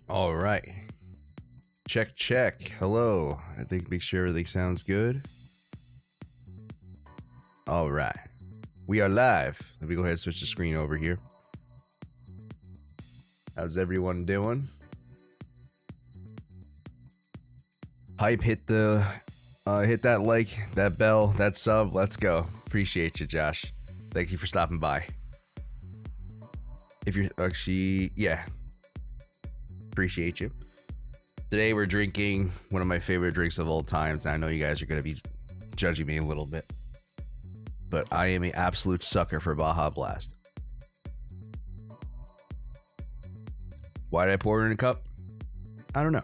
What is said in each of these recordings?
All right. Check, check. Hello. I think make sure everything sounds good. All right. We are live. Let me go ahead and switch the screen over here. How's everyone doing? Hype, hit that like, that bell, that sub. Let's go. Appreciate you, Josh. Thank you for stopping by. If you're actually, yeah. Appreciate you. Today we're drinking one of my favorite drinks of all times. And I know you guys are going to be judging me a little bit, but I am an absolute sucker for Baja Blast. Why did I pour it in a cup? I don't know.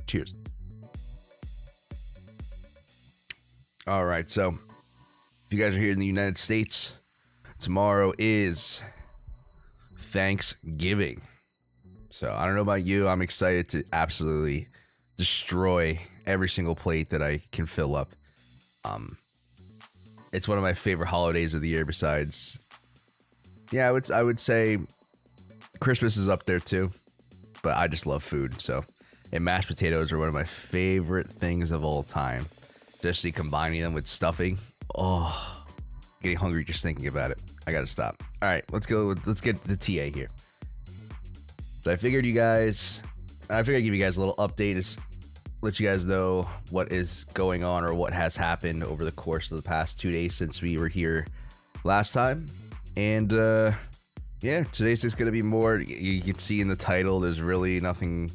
Cheers. All right, so if you guys are here in the United States, tomorrow is Thanksgiving. So I don't know about you, I'm excited to absolutely destroy every single plate that I can fill up. It's one of my favorite holidays of the year. Besides, yeah, I would say Christmas is up there too, but I just love food. So, and mashed potatoes are one of my favorite things of all time. Especially combining them with stuffing. Oh, getting hungry just thinking about it. I gotta stop. All right, let's go. Let's get the TA here. So I figured I'd give you guys a little update, just let you guys know what is going on or what has happened over the course of the past 2 days since we were here last time. And yeah, today's just gonna be more. You can see in the title, there's really nothing.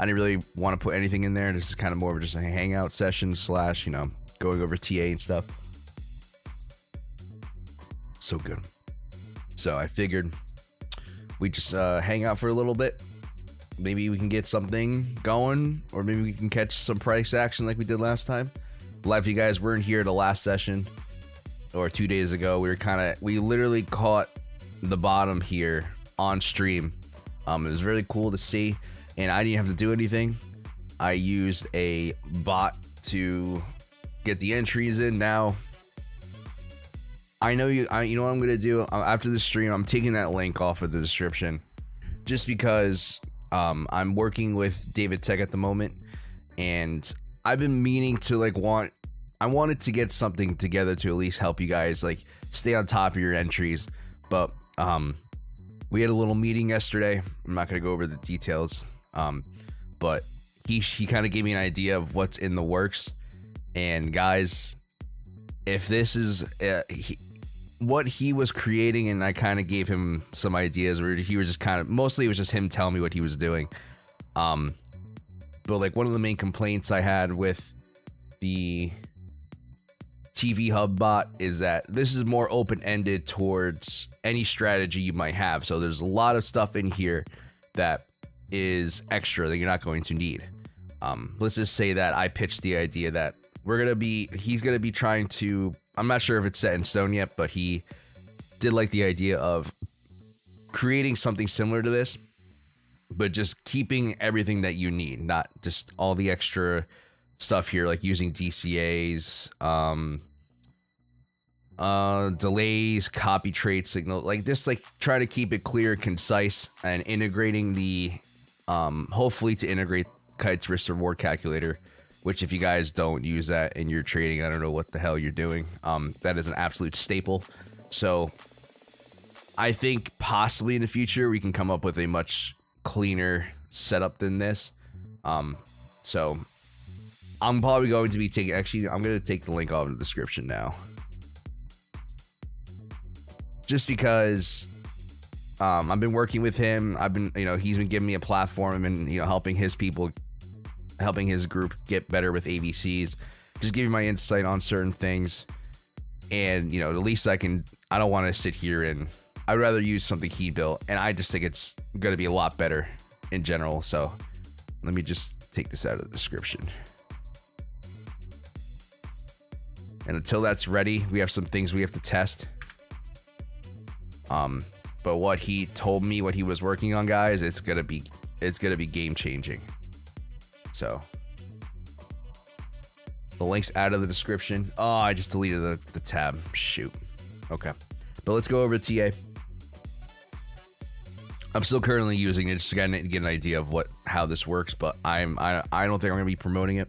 I didn't really want to put anything in there. This is kind of more of just a hangout session / going over TA and stuff. So good. So I figured we just hang out for a little bit. Maybe we can get something going, or maybe we can catch some price action like we did last time. Live, you guys weren't here the last session or 2 days ago. We literally caught the bottom here on stream. It was really cool to see, and I didn't have to do anything. I used a bot to get the entries in. Now I know you know what I'm gonna do after the stream. I'm taking that link off of the description just because I'm working with David Tech at the moment, and I've been meaning to I wanted to get something together to at least help you guys stay on top of your entries. But we had a little meeting yesterday. I'm not gonna go over the details, but he kind of gave me an idea of what's in the works. And guys, if this is what he was creating, and I kind of gave him some ideas where he was just mostly it was just him telling me what he was doing. But one of the main complaints I had with the TV Hub bot is that this is more open-ended towards any strategy you might have. So there's a lot of stuff in here that is extra that you're not going to need. Let's just say that I pitched the idea that he's gonna be trying to, I'm not sure if it's set in stone yet, but he did the idea of creating something similar to this, but just keeping everything that you need, not just all the extra stuff here, using DCAs, delays, copy trait signal, try to keep it clear and concise, and integrating the hopefully to integrate Kite's risk reward calculator, which if you guys don't use that in your trading, I don't know what the hell you're doing. That is an absolute staple. So I think possibly in the future we can come up with a much cleaner setup than this. So I'm probably going to be I'm going to take the link off in the description now, just because I've been working with him. He's been giving me a platform and helping his group get better with ABCs, just giving my insight on certain things. And the least I don't want to sit here, and I'd rather use something he built, and I just think it's going to be a lot better in general. So let me just take this out of the description. And until that's ready, we have some things we have to test. But what he told me, what he was working on, guys, it's gonna be game changing. So the link's out of the description. Oh, I just deleted the tab. Shoot. Okay, but let's go over to TA. I'm still currently using it just to get an idea of how this works, but I don't think I'm gonna be promoting it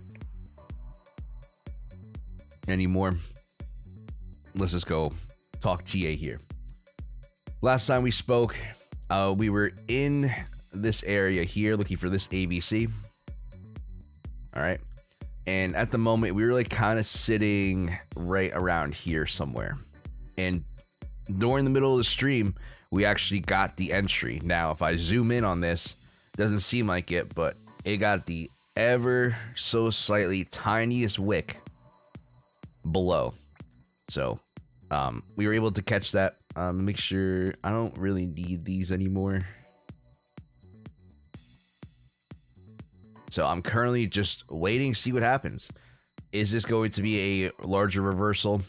anymore. Let's just go talk TA here. Last time we spoke, we were in this area here looking for this ABC. All right, and at the moment we were like kind of sitting right around here somewhere, and during the middle of the stream we actually got the entry. Now if I zoom in on this, doesn't seem like it, but it got the ever so slightly tiniest wick below. So we were able to catch that. Make sure I don't really need these anymore. So I'm currently just waiting to see what happens. Is this going to be a larger reversal?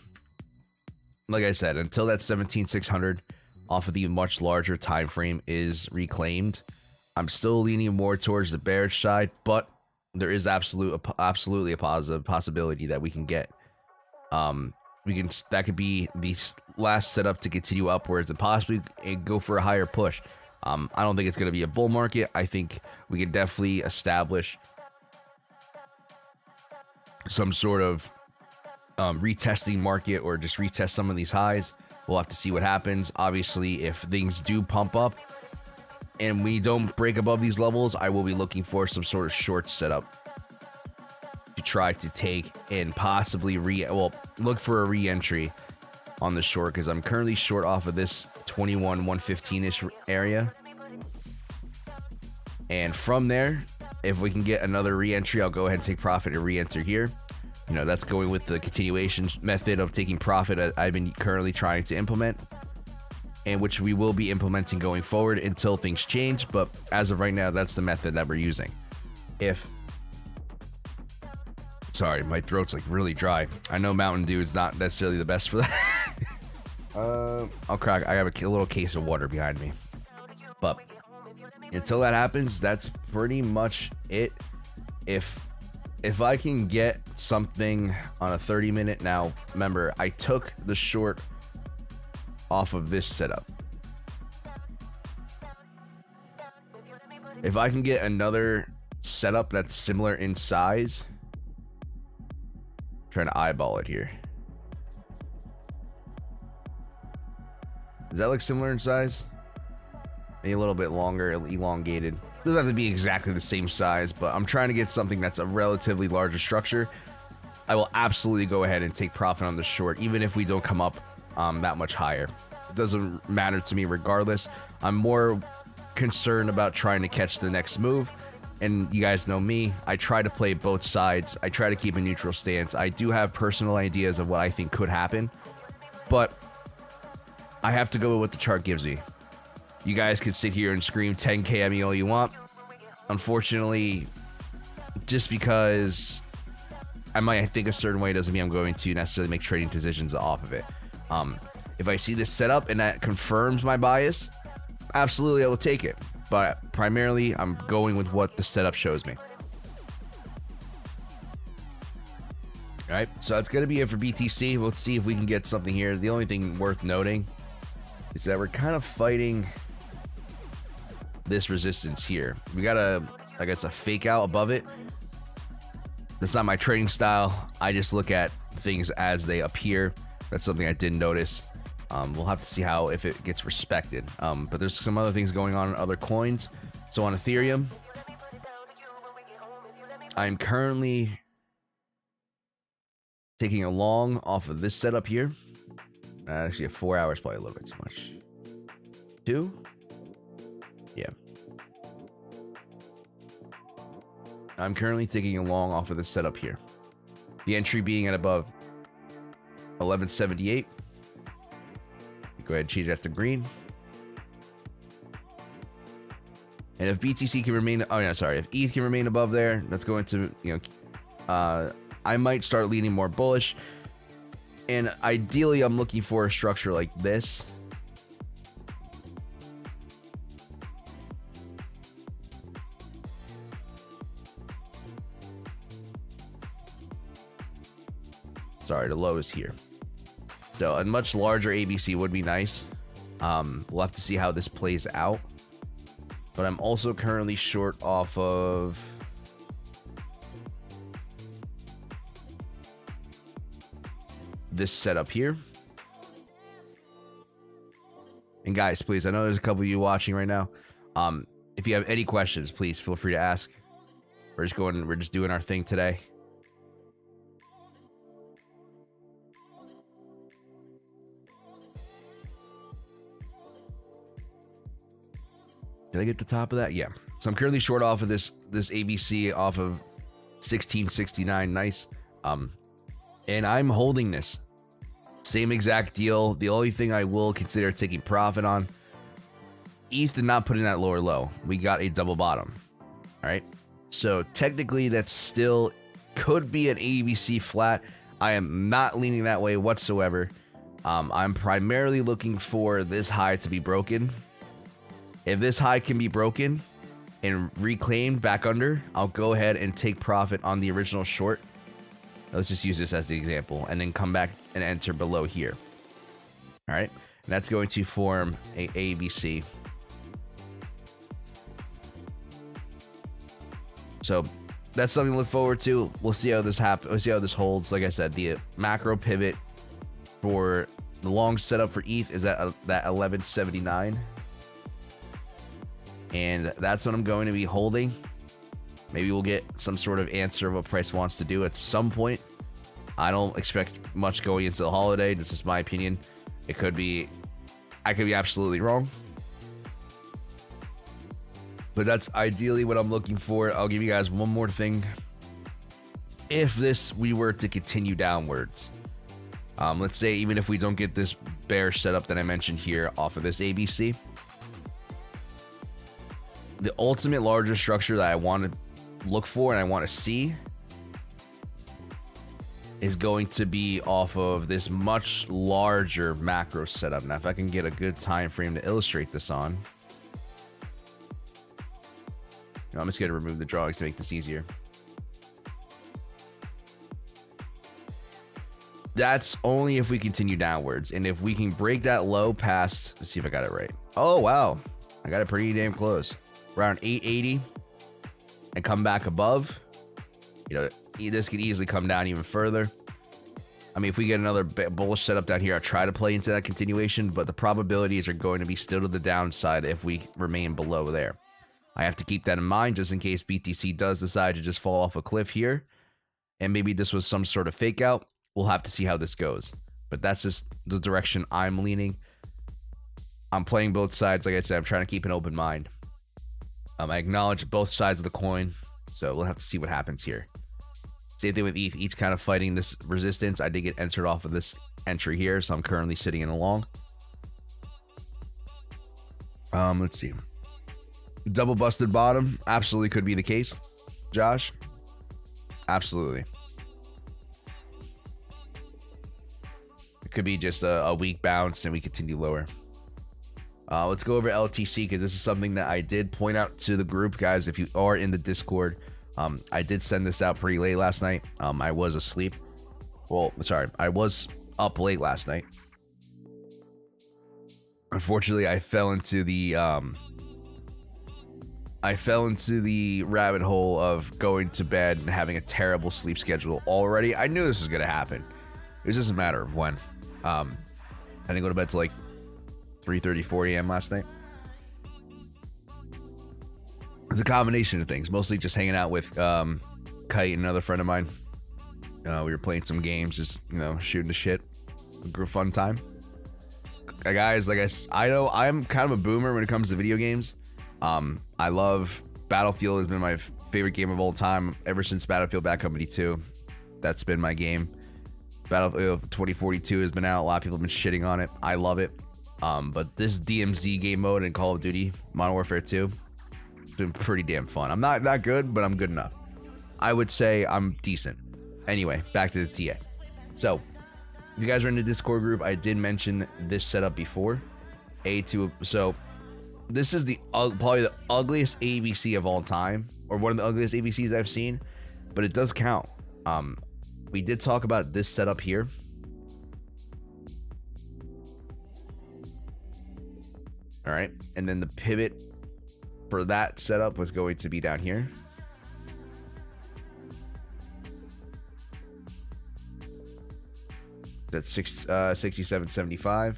Like I said, until that 17,600 off of the much larger time frame is reclaimed, I'm still leaning more towards the bearish side, but there is absolutely a positive possibility that we can get that could be the last setup to continue upwards and possibly go for a higher push. I don't think it's going to be a bull market. I think we can definitely establish some sort of retesting market, or just retest some of these highs. We'll have to see what happens. Obviously, if things do pump up and we don't break above these levels, I will be looking for some sort of short setup to try to take and possibly look for a re-entry on the short, because I'm currently short off of this 21,115-ish area. And from there, if we can get another re-entry, I'll go ahead and take profit and re-enter here. You know, that's going with the continuation method of taking profit I've been currently trying to implement, and which we will be implementing going forward until things change. But as of right now, that's the method that we're using. Sorry, my throat's like really dry. I know Mountain Dew is not necessarily the best for that. I'll crack. I have a little case of water behind me. But until that happens, that's pretty much it. If I can get something on a 30-minute, now remember, I took the short off of this setup. If I can get another setup that's similar in size, trying to eyeball it here. Does that look similar in size? Maybe a little bit longer, elongated. Doesn't have to be exactly the same size, but I'm trying to get something that's a relatively larger structure. I will absolutely go ahead and take profit on the short, even if we don't come up that much higher. It doesn't matter to me regardless. I'm more concerned about trying to catch the next move. And you guys know me, I try to play both sides. I try to keep a neutral stance. I do have personal ideas of what I think could happen, but I have to go with what the chart gives me. You guys can sit here and scream 10K at me all you want. Unfortunately, just because I might think a certain way doesn't mean I'm going to necessarily make trading decisions off of it. If I see this setup and that confirms my bias, absolutely I will take it. But primarily, I'm going with what the setup shows me. All right, so that's going to be it for BTC. We'll see if we can get something here. The only thing worth noting is that we're kind of fighting this resistance here. We got I guess, a fake out above it. That's not my trading style. I just look at things as they appear. That's something I didn't notice. We'll have to see if it gets respected. But there's some other things going on in other coins. So on Ethereum, I'm currently taking a long off of this setup here. Actually, 4 hours probably a little bit too much. 2? Yeah. I'm currently taking a long off of this setup here. The entry being at above 1178. Go ahead and change that to green. And if BTC can remain, if ETH can remain above there, that's going to, I might start leaning more bullish. And ideally, I'm looking for a structure like this. Sorry, the low is here. So a much larger ABC would be nice. We'll have to see how this plays out. but I'm also currently short off of this setup here. And guys, please, I know there's a couple of you watching right now. If you have any questions, please feel free to ask. We're just doing our thing today. Did I get the top of that? Yeah. So I'm currently short off of this ABC off of 1669. Nice. And I'm holding this. Same exact deal. The only thing I will consider taking profit on, ETH did not put in that lower low. We got a double bottom. All right. So technically that still could be an ABC flat. I am not leaning that way whatsoever. I'm primarily looking for this high to be broken. If this high can be broken and reclaimed back under, I'll go ahead and take profit on the original short. Let's just use this as the example and then come back and enter below here. All right. And that's going to form a ABC. So that's something to look forward to. We'll see how this happens. We'll see how this holds. Like I said, the macro pivot for the long setup for ETH is at that 1179. And that's what I'm going to be holding. Maybe we'll get some sort of answer of what price wants to do at some point. I don't expect much going into the holiday. This is my opinion. It could be, I could be absolutely wrong. But that's ideally what I'm looking for. I'll give you guys one more thing. If we were to continue downwards, let's say even if we don't get this bear setup that I mentioned here off of this ABC, the ultimate larger structure that I want to look for and I want to see is going to be off of this much larger macro setup. Now, if I can get a good time frame to illustrate this on, I'm just going to remove the drawings to make this easier. That's only if we continue downwards. And if we can break that low past, let's see if I got it right. Oh, wow. I got it pretty damn close. Around 880 and come back above. You know, this could easily come down even further. I mean, if we get another bullish setup down here, I'll try to play into that continuation, but the probabilities are going to be still to the downside if we remain below there. I have to keep that in mind just in case BTC does decide to just fall off a cliff here. And maybe this was some sort of fake out. We'll have to see how this goes. But that's just the direction I'm leaning. I'm playing both sides. Like I said, I'm trying to keep an open mind. I acknowledge both sides of the coin. So we'll have to see what happens here. Same thing with ETH. ETH's kind of fighting this resistance. I did get entered off of this entry here, so I'm currently sitting in a long. Let's see. Double busted bottom. Absolutely could be the case. Josh? Absolutely. It could be just a weak bounce and we continue lower. Let's go over LTC because this is something that I did point out to the group, guys. If you are in the Discord, I did send this out pretty late last night. I was asleep. Well, sorry, I was up late last night. Unfortunately, I fell into the rabbit hole of going to bed and having a terrible sleep schedule already. I knew this was gonna happen. It was just a matter of when. I didn't go to bed till like 3:30, 4 a.m. last night. It's a combination of things, mostly just hanging out with Kite and another friend of mine. We were playing some games, just, you know, shooting the shit. A fun time. Guys, like I know I'm kind of a boomer when it comes to video games. I love Battlefield. Has been my favorite game of all time ever since Battlefield Bad Company 2. That's been my game. Battlefield 2042 has been out. A lot of people have been shitting on it. I love it. But this DMZ game mode in Call of Duty Modern Warfare 2, it's been pretty damn fun. I'm not that good, but I'm good enough. I would say I'm decent. Anyway, back to the TA. So, if you guys are in the Discord group, I did mention this setup before. So, this is the probably the ugliest ABC of all time, or one of the ugliest ABCs I've seen, but it does count. We did talk about this setup here. All right, and then the pivot for that setup was going to be down here. That's 67.75.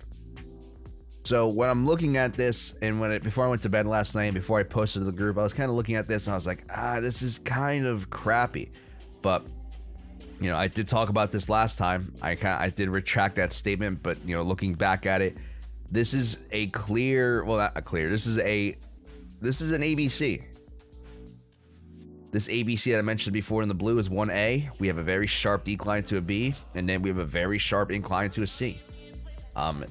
So when I'm looking at this, and before I went to bed last night, before I posted to the group, I was kind of looking at this and I was like, this is kind of crappy. But you know, I did talk about this last time. I did retract that statement, but you know, looking back at it, this is a clear, well, not a clear. This is an ABC. This ABC that I mentioned before in the blue is 1A. We have a very sharp decline to a B, and then we have a very sharp incline to a C.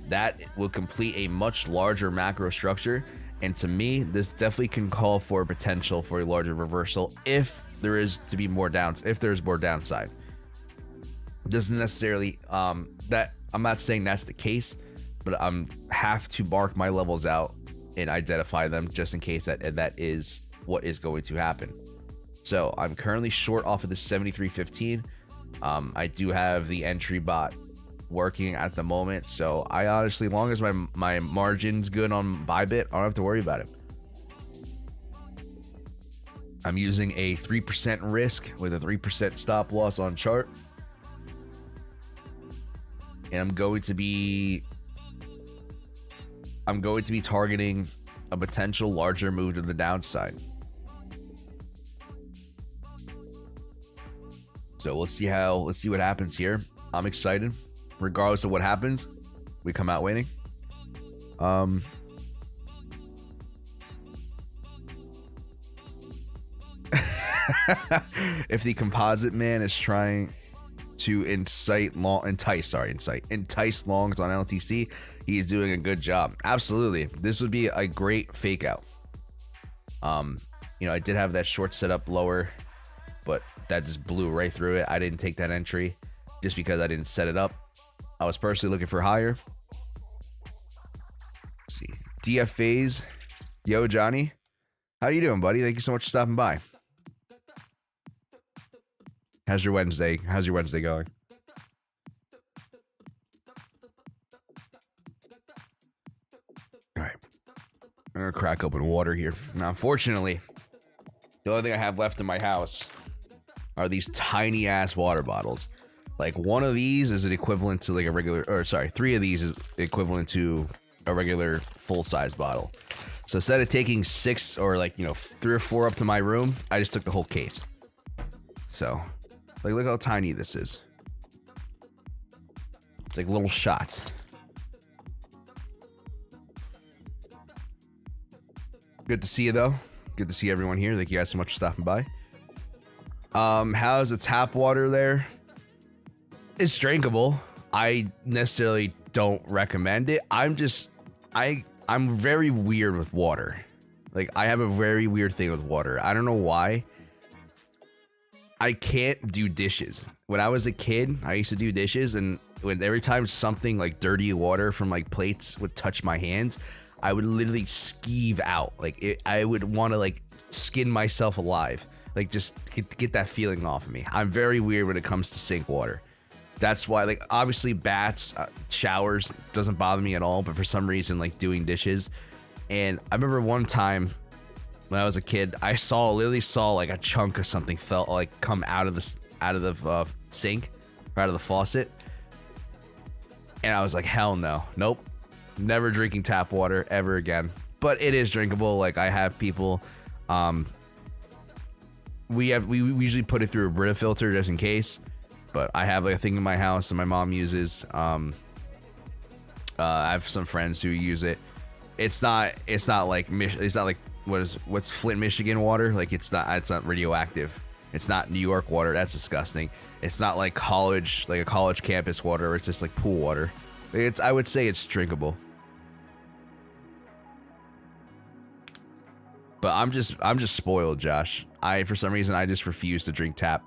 That will complete a much larger macro structure, and to me, this definitely can call for potential for a larger reversal if there is to be more if there's more downside. Doesn't necessarily that I'm not saying that's the case, but have to mark my levels out and identify them just in case that is what is going to happen. So I'm currently short off of the 73.15. I do have the entry bot working at the moment, so I honestly, as long as my margin's good on Bybit, I don't have to worry about it. I'm using a 3% risk with a 3% stop loss on chart, and I'm going to be targeting a potential larger move to the downside. So let's see what happens here. I'm excited. Regardless of what happens, we come out winning. If the composite man is trying to entice longs on LTC, he's doing a good job. Absolutely. This would be a great fake out. You know, I did have that short set up lower, but that just blew right through it. I didn't take that entry just because I didn't set it up. I was personally looking for higher. Let's see. DFAs. Yo, Johnny. How you doing, buddy? Thank you so much for stopping by. How's your Wednesday going? All right. I'm going to crack open water here. Now, unfortunately, the only thing I have left in my house are these tiny ass water bottles. Like one of these is an equivalent to like a regular, or sorry, 3 of these is equivalent to a regular full-size bottle. So instead of taking 6 or like, you know, 3 or 4 up to my room, I just took the whole case. So like, look how tiny this is. It's like little shots. Good to see you though. Good to see everyone here. Thank you guys so much for stopping by. How's the tap water there? It's drinkable. I necessarily don't recommend it. I'm very weird with water. Like, I have a very weird thing with water. I don't know why. I can't do dishes. When I was a kid, I used to do dishes, and every time something like dirty water from like plates would touch my hands, I would literally skeeve out. Like, I would want to like skin myself alive. Like, just get that feeling off of me. I'm very weird when it comes to sink water. That's why, like, obviously baths, showers doesn't bother me at all, but for some reason, like, doing dishes. And I remember one time when I was a kid, I literally saw like a chunk of something come out of the sink or out of the faucet, and I was like, hell no, nope, never drinking tap water ever again. But it is drinkable. Like, I have people, we usually put it through a Brita filter just in case. But I have like a thing in my house that my mom uses. I have some friends who use it. It's not like what's Flint, Michigan water. Like, it's not radioactive. It's not New York water. That's disgusting. It's not like a college campus water, where it's just like pool water. I would say it's drinkable. But I'm just spoiled, Josh. For some reason, I just refuse to drink tap.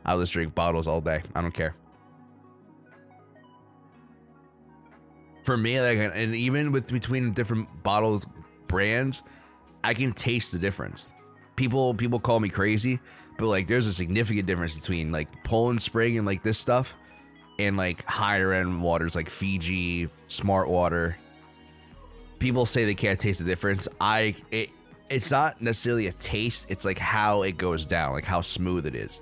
I'll just drink bottles all day. I don't care. For me, like, and even between different bottle brands, I can taste the difference. People call me crazy, but like, there's a significant difference between like Poland Spring and like this stuff, and like higher end waters like Fiji, Smart Water. People say they can't taste the difference. it's not necessarily a taste. It's like how it goes down, like how smooth it is.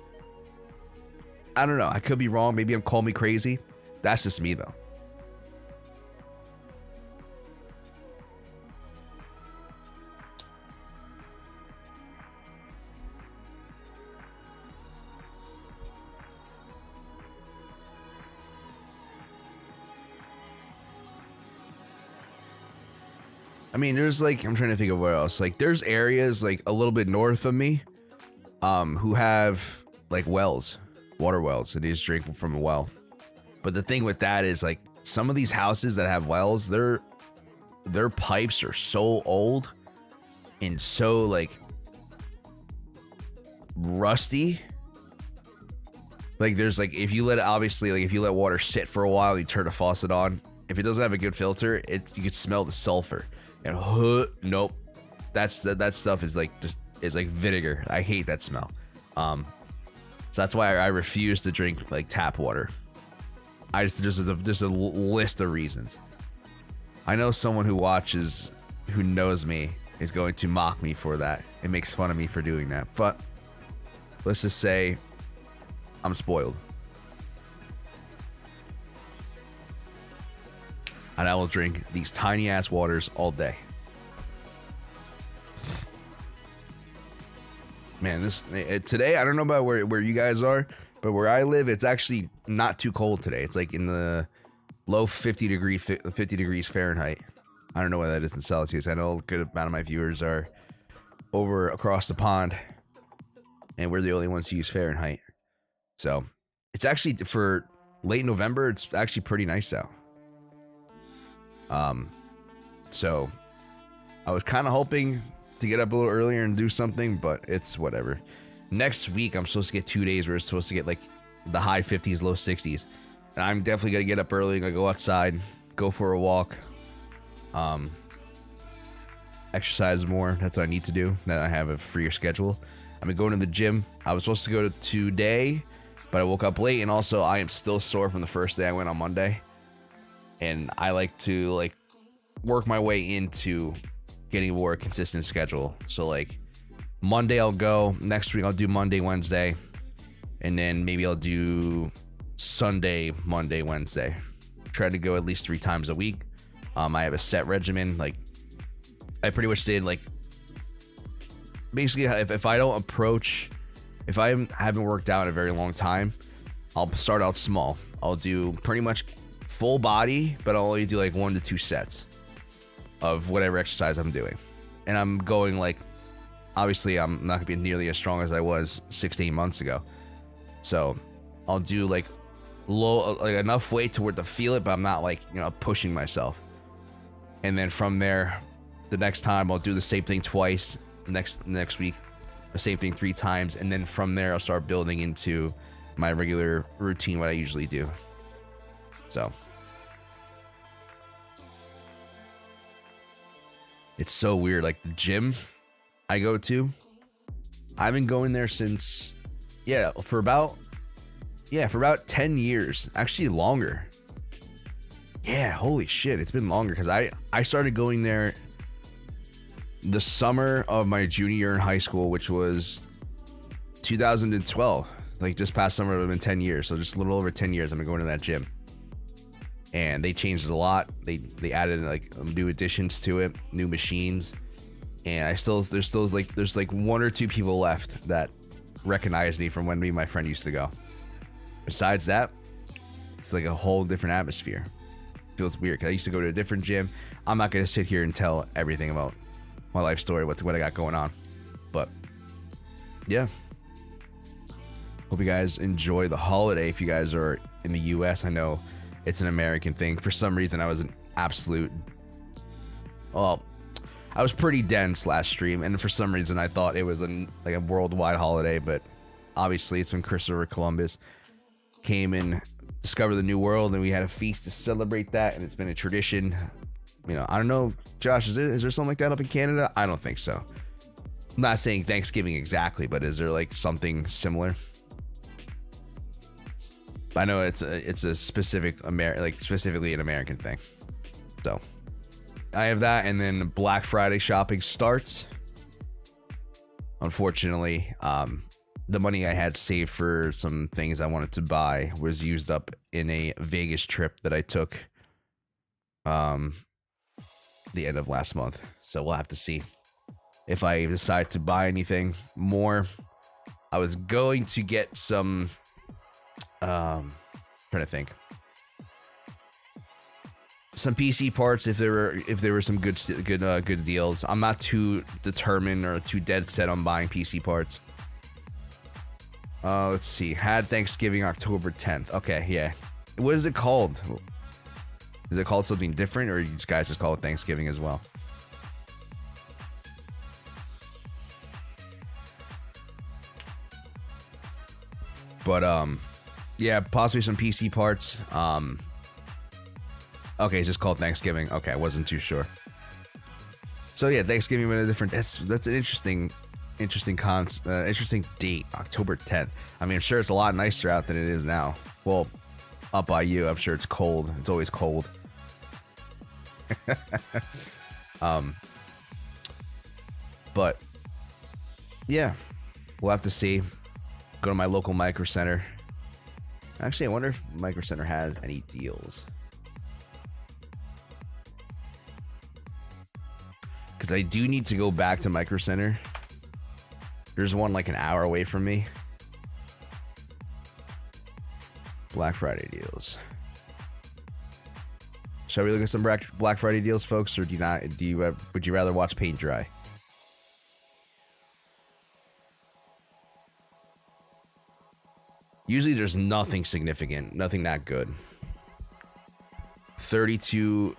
I don't know. I could be wrong. Maybe I'm calling me crazy. That's just me though. I mean, there's like, I'm trying to think of where else. Like, there's areas like a little bit north of me, who have like wells, water wells, and they just drink from a well. But the thing with that is like some of these houses that have wells, their pipes are so old and so like rusty. Like there's like, if you let it, obviously, like if you let water sit for a while, you turn the faucet on. If it doesn't have a good filter, you can smell the sulfur. And nope, that stuff is like like vinegar. I hate that smell. So that's why I refuse to drink like tap water. Just a list of reasons. I know someone who watches, who knows me, is going to mock me for that. It makes fun of me for doing that. But let's just say I'm spoiled. And I will drink these tiny ass waters all day. Man, today, I don't know about where you guys are, but where I live, it's actually not too cold today. It's like in the low 50 degrees Fahrenheit. I don't know what that is in Celsius. I know a good amount of my viewers are over across the pond, and we're the only ones who use Fahrenheit. So it's actually, for late November, it's actually pretty nice out. So I was kind of hoping to get up a little earlier and do something, but it's whatever. Next week, I'm supposed to get 2 days where it's supposed to get like the high 50s, low 60s. And I'm definitely going to get up early. I'm going to go outside, go for a walk, exercise more. That's what I need to do now that I have a freer schedule. I've been going to the gym. I was supposed to go to today, but I woke up late, and also I am still sore from the first day I went on Monday. And I like to like work my way into getting a more consistent schedule. So like Monday I'll go, next week I'll do Monday, Wednesday, and then maybe I'll do Sunday, Monday, Wednesday. Try to go at least 3 times a week. I have a set regimen. Like I pretty much did like, basically if I don't approach, if I haven't worked out in a very long time, I'll start out small. I'll do pretty much full body, but I'll only do like 1 to 2 sets of whatever exercise I'm doing. And I'm going like, obviously I'm not gonna be nearly as strong as I was 16 months ago. So I'll do like low, like enough weight to where to feel it, but I'm not like, you know, pushing myself. And then from there, the next time I'll do the same thing twice. Next week, the same thing 3 times. And then from there, I'll start building into my regular routine, what I usually do. So it's so weird. Like the gym I go to, I've been going there since, for about 10 years, actually longer. Yeah, holy shit, it's been longer, because I started going there the summer of my junior year in high school, which was 2012. Like just past summer, it would have been 10 years. So just a little over 10 years I've been going to that gym. And they changed it a lot. They added like new additions to it, new machines. And there's like 1 or 2 people left that recognize me from when me and my friend used to go. Besides that, it's like a whole different atmosphere. It feels weird, because I used to go to a different gym. I'm not going to sit here and tell everything about my life story, what I got going on. But yeah. Hope you guys enjoy the holiday. If you guys are in the US, I know it's an American thing. For some reason, I was an absolute... Well, I was pretty dense last stream, and for some reason, I thought it was like a worldwide holiday, but obviously, it's when Christopher Columbus came and discovered the New World, and we had a feast to celebrate that, and it's been a tradition. You know, I don't know, Josh, is there something like that up in Canada? I don't think so. I'm not saying Thanksgiving exactly, but is there like something similar? I know it's a specific specifically an American thing. So I have that, and then Black Friday shopping starts. unfortunately, the money I had saved for some things I wanted to buy was used up in a Vegas trip that I took the end of last month. So we'll have to see if I decide to buy anything more. I was going to get some trying to think, some PC parts if there were some good deals. I'm not too determined or too dead set on buying PC parts. Let's see. Had Thanksgiving October 10th. Okay, yeah. What is it called? Is it called something different, or you guys just call it Thanksgiving as well? But yeah, possibly some PC parts. Okay, it's just called Thanksgiving. Okay, I wasn't too sure. So yeah, Thanksgiving with a different. That's an interesting date, October 10th. I mean, I'm sure it's a lot nicer out than it is now. Well, up by you, I'm sure it's cold. It's always cold. But yeah, we'll have to see. Go to my local Micro Center. Actually, I wonder if Micro Center has any deals. Because I do need to go back to Micro Center. There's one like an hour away from me. Black Friday deals. Shall we look at some Black Friday deals, folks, or would you rather watch paint dry? Usually there's nothing significant, nothing that good. 32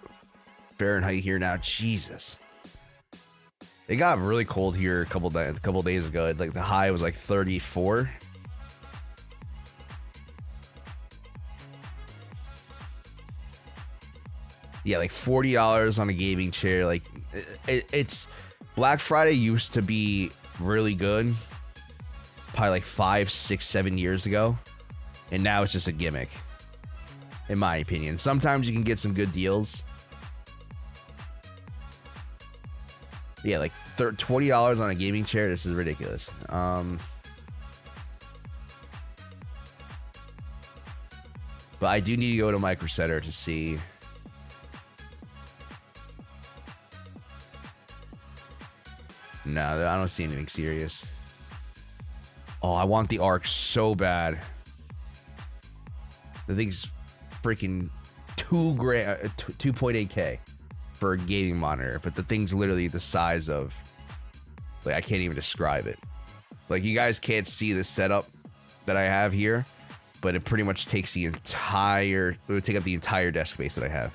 Fahrenheit here now. Jesus. It got really cold here a couple days ago. Like the high was like 34. Yeah, like $40 on a gaming chair. Like it's Black Friday used to be really good, probably like 5, 6, 7 years ago, and now it's just a gimmick, in my opinion. Sometimes you can get some good deals. Yeah, like $20 on a gaming chair. This is ridiculous. But I do need to go to Micro Center to see. No, I don't see anything serious. Oh, I want the Arc so bad. The thing's freaking $2.8K for a gaming monitor, but the thing's literally the size of, like, I can't even describe it. Like, you guys can't see the setup that I have here, but it pretty much takes the entire, it would take up the entire desk space that I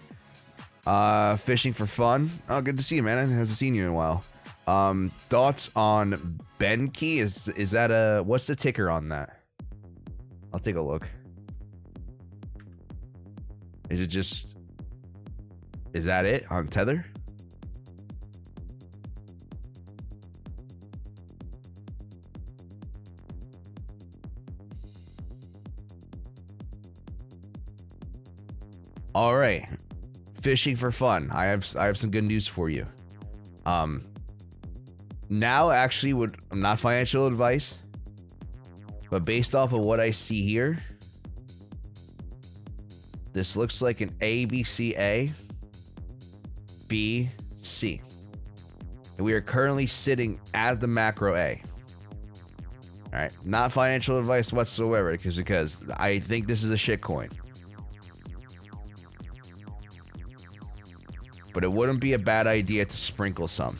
have. Fishing for fun. Oh, good to see you, man. I haven't seen you in a while. Thoughts on Benki? Is that a, what's the ticker on that? I'll take a look. Is it just, is that it on Tether? All right, fishing for fun. I have some good news for you. Now actually not financial advice, but based off of what I see here, this looks like an ABCA BC. And we are currently sitting at the macro A. All right, not financial advice whatsoever, because I think this is a shitcoin. But it wouldn't be a bad idea to sprinkle some.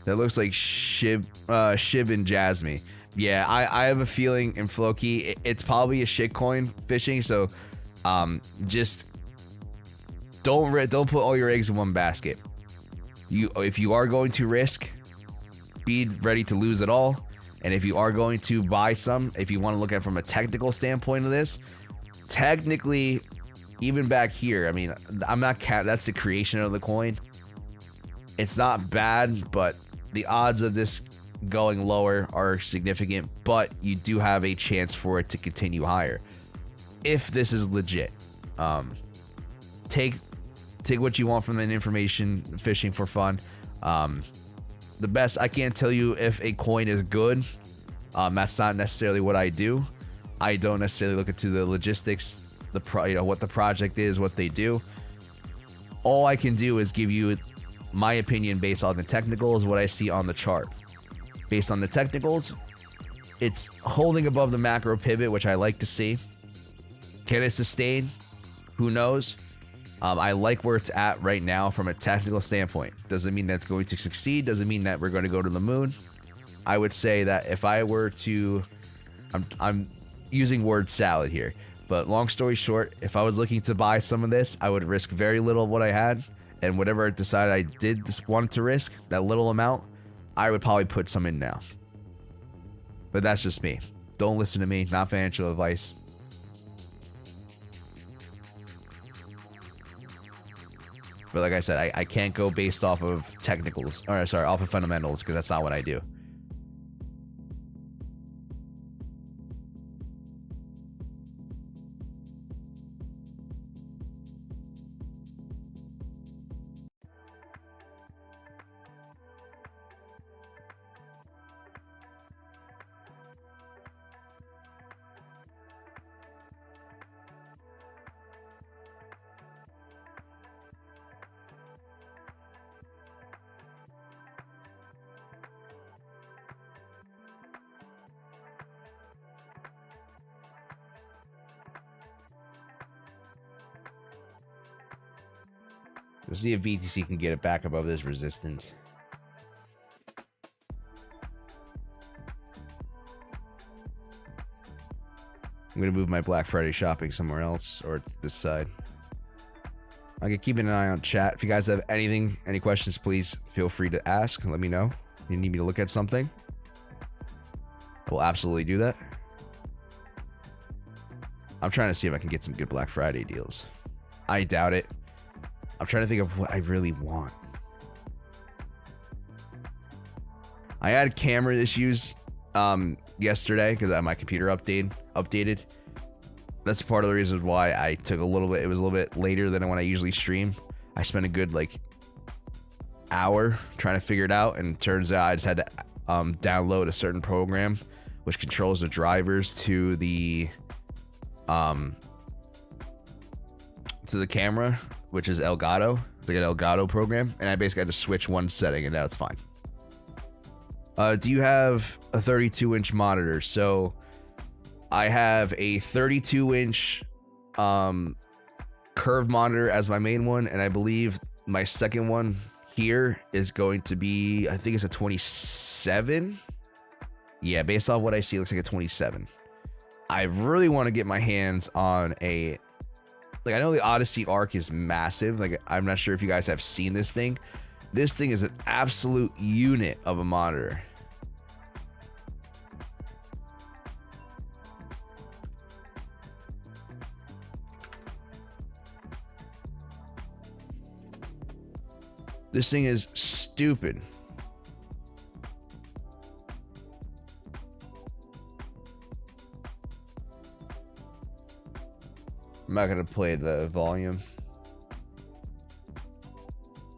That looks like Shiv and Jasmine. Yeah, I have a feeling in Floki it's probably a shitcoin fishing. So, just don't put all your eggs in one basket. If you are going to risk, be ready to lose it all. And if you are going to buy some, if you want to look at it from a technical standpoint of this, technically, even back here, I mean, I'm not that's the creation of the coin. It's not bad, but the odds of this going lower are significant, but you do have a chance for it to continue higher if this is legit. Take what you want from that information. Fishing for fun. the best. I can't tell you if a coin is good. That's not necessarily what I do. I don't necessarily look into the logistics, what the project is, what they do. All I can do is give you my opinion based on the technicals, what I see on the chart. Based on the technicals, it's holding above the macro pivot, which I like to see. Can it sustain? Who knows? I like where it's at right now from a technical standpoint. Doesn't mean that's going to succeed. Doesn't mean that we're going to go to the moon. I would say that if I were to, I'm using word salad here, but long story short, if I was looking to buy some of this, I would risk very little of what I had, and whatever I decided I did just wanted to risk, that little amount, I would probably put some in now. But that's just me. Don't listen to me, not financial advice. But like I said, I can't go based off of technicals, or sorry, off of fundamentals, because that's not what I do. Let's see if BTC can get it back above this resistance. I'm going to move my Black Friday shopping somewhere else or to this side. I can keep an eye on chat. If you guys have anything, any questions, please feel free to ask and let me know. If you need me to look at something, I will absolutely do that. I'm trying to see if I can get some good Black Friday deals. I doubt it. I'm trying to think of what I really want. I had camera issues yesterday because my computer updated. That's part of the reasons why I took a little bit. It was a little bit later than when I usually stream. I spent a good hour trying to figure it out, and it turns out I just had to download a certain program which controls the drivers to the camera, which is Elgato. It's like an Elgato program, and I basically had to switch one setting, and now it's fine. Do you have a 32-inch monitor? So I have a 32-inch curved monitor as my main one, and I believe my second one here is going to be, I think it's a 27. Yeah, based off what I see, it looks like a 27. I really want to get my hands on a, I know the Odyssey Arc is massive. I'm not sure if you guys have seen this thing. This thing is an absolute unit of a monitor. This thing is stupid. I'm not gonna play the volume.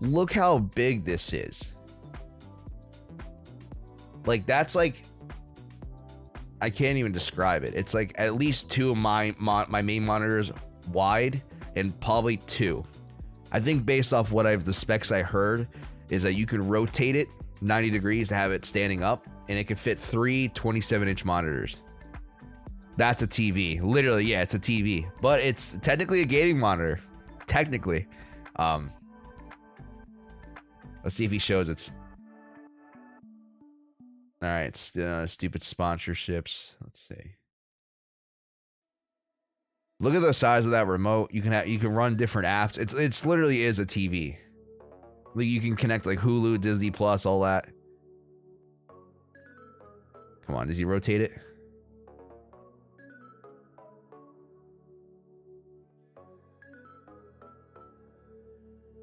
Look how big this is. That's I can't even describe it. It's at least two of my main monitors wide, and probably two. I think based off the specs I heard is that you can rotate it 90 degrees to have it standing up, and it can fit three 27-inch monitors. That's a TV. Literally, yeah, it's a TV. But it's technically a gaming monitor. Technically. Let's see if he shows it's... Alright, stupid sponsorships. Let's see. Look at the size of that remote. You can run different apps. It's literally is a TV. You can connect Hulu, Disney Plus, all that. Come on, does he rotate it?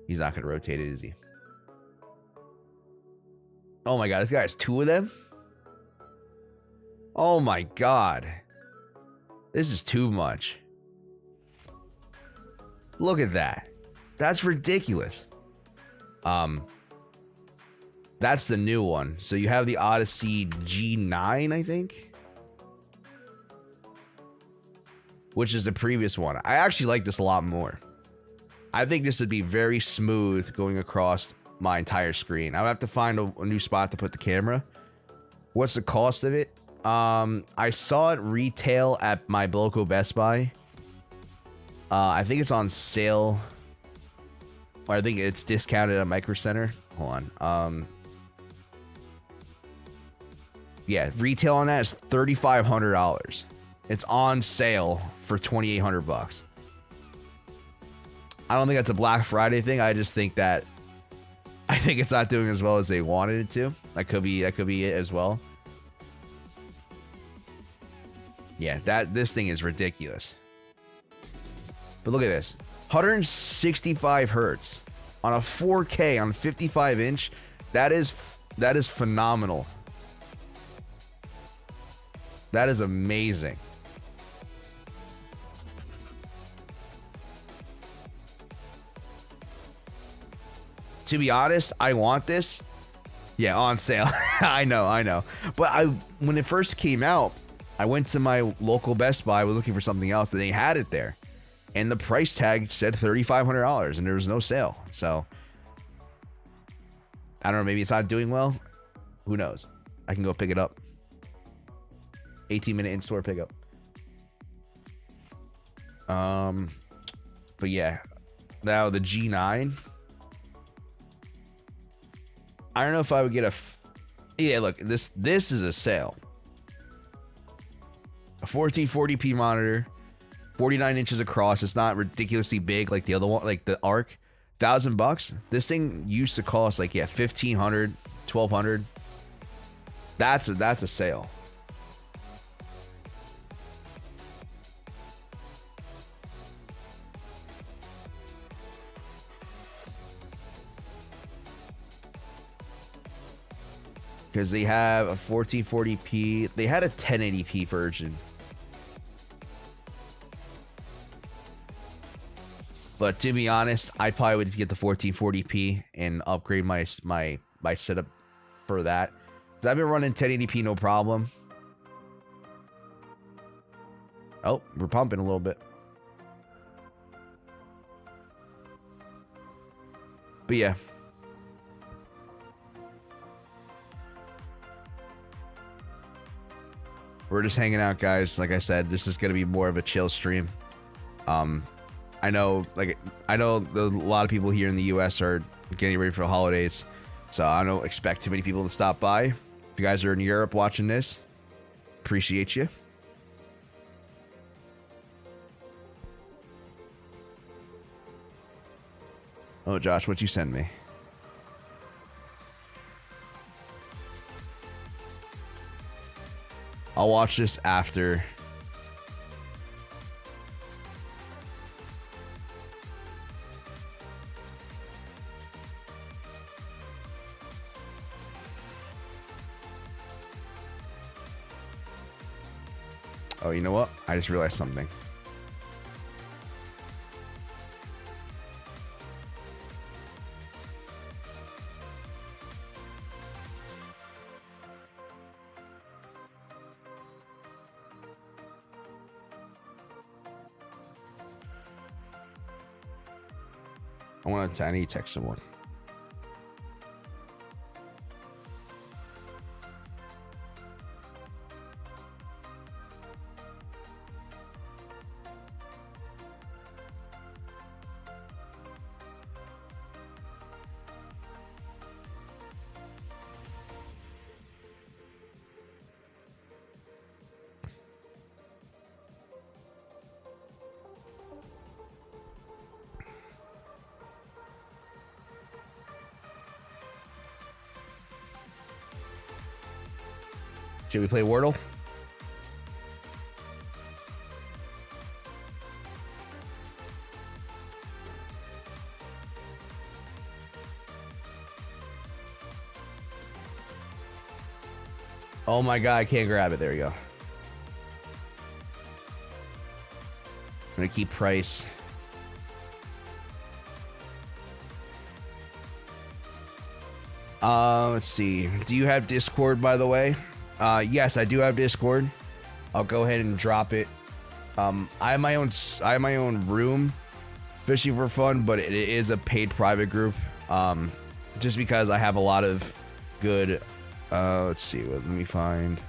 He's not gonna rotate it, is he? Oh my god, this guy has two of them? Oh my god. This is too much. Look at that. That's ridiculous. That's the new one. So you have the Odyssey G9, I think, which is the previous one. I actually like this a lot more. I think this would be very smooth going across my entire screen. I would have to find a new spot to put the camera. What's the cost of it? I saw it retail at my local Best Buy. I think it's on sale. Or I think it's discounted at Micro Center. Hold on. Yeah, retail on that is $3,500. It's on sale for $2,800. I don't think that's a Black Friday thing. I just think that it's not doing as well as they wanted it to. That could be it as well. Yeah, this thing is ridiculous. But look at this. 165 hertz on a 4K on 55 inch. That is phenomenal. That is amazing. To be honest, I want this. Yeah, on sale. I know. But when it first came out, I went to my local Best Buy. I was looking for something else, and they had it there. And the price tag said $3,500, and there was no sale. So, I don't know. Maybe it's not doing well. Who knows? I can go pick it up. 18-minute in-store pickup. But yeah. Now, the G9. I don't know if I would get yeah, look, this is a sale. A 1440p monitor, 49 inches across. It's not ridiculously big like the other one, like the Arc. $1,000. This thing used to cost like, yeah, $1,500, $1,200. That's a sale. Because they have a 1440p. They had a 1080p version. But to be honest, I probably would get the 1440p and upgrade my setup for that. Because I've been running 1080p no problem. Oh, we're pumping a little bit. But yeah. We're just hanging out, guys. Like I said, this is going to be more of a chill stream. I know a lot of people here in the US are getting ready for the holidays. So I don't expect too many people to stop by. If you guys are in Europe watching this, appreciate you. Oh, Josh, what'd you send me? I'll watch this after. Oh, you know what? I just realized something. I need to text someone. Should we play Wordle? Oh my god, I can't grab it. There we go. I'm gonna keep price. Let's see. Do you have Discord, by the way? Yes, I do have Discord. I'll go ahead and drop it. I have my own room, fishing for fun, but it is a paid private group. Just because I have a lot of good. Let's see. Let me find.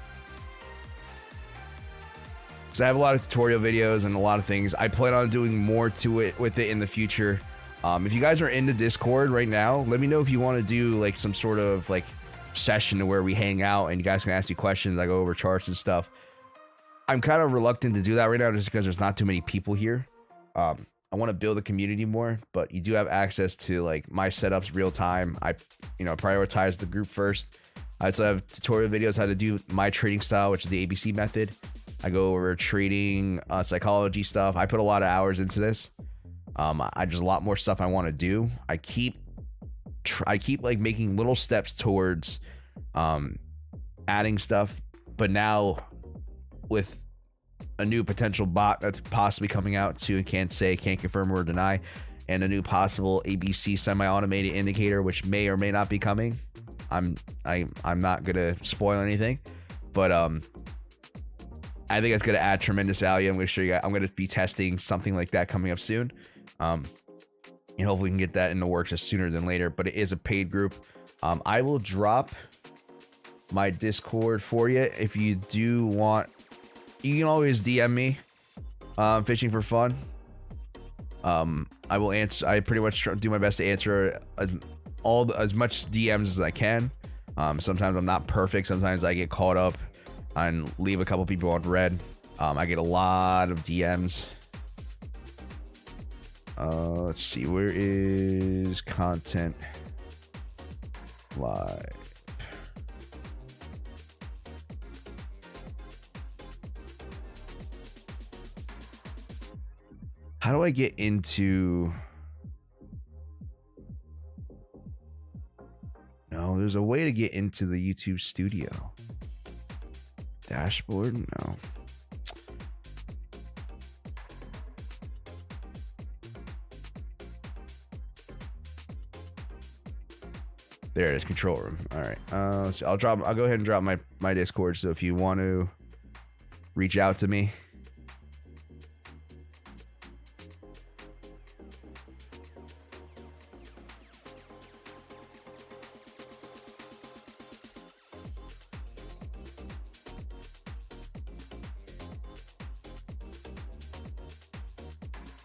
So I have a lot of tutorial videos and a lot of things. I plan on doing more to it with it in the future. If you guys are into Discord right now, let me know if you want to do like some sort of like session where we hang out and you guys can ask me questions. I go over charts and stuff. I'm kind of reluctant to do that right now just because there's not too many people here. I want to build a community more, but you do have access to like my setups real time. I prioritize the group first. I also have tutorial videos how to do my trading style, which is the ABC method. I go over trading psychology stuff. I put a lot of hours into this. I just a lot more stuff I want to do. I keep like making little steps towards adding stuff, but now with a new potential bot that's possibly coming out too, can't confirm or deny, and a new possible ABC semi-automated indicator which may or may not be coming. I'm not gonna spoil anything, but I think it's gonna add tremendous value. I'm gonna show you guys. I'm gonna be testing something like that coming up soon. And hopefully we can get that in the works as sooner than later, but it is a paid group. I will drop my Discord for you. If you do want, you can always DM me, fishing for fun. I will answer. I pretty much do my best to answer as much DMs as I can. Sometimes I'm not perfect. Sometimes I get caught up and leave a couple people on red. I get a lot of DMs. Let's see, where is content live? How do I get into? No, there's a way to get into the YouTube studio. Dashboard? No. There it is, control room. All right. So I'll go ahead and drop my Discord. So if you want to reach out to me,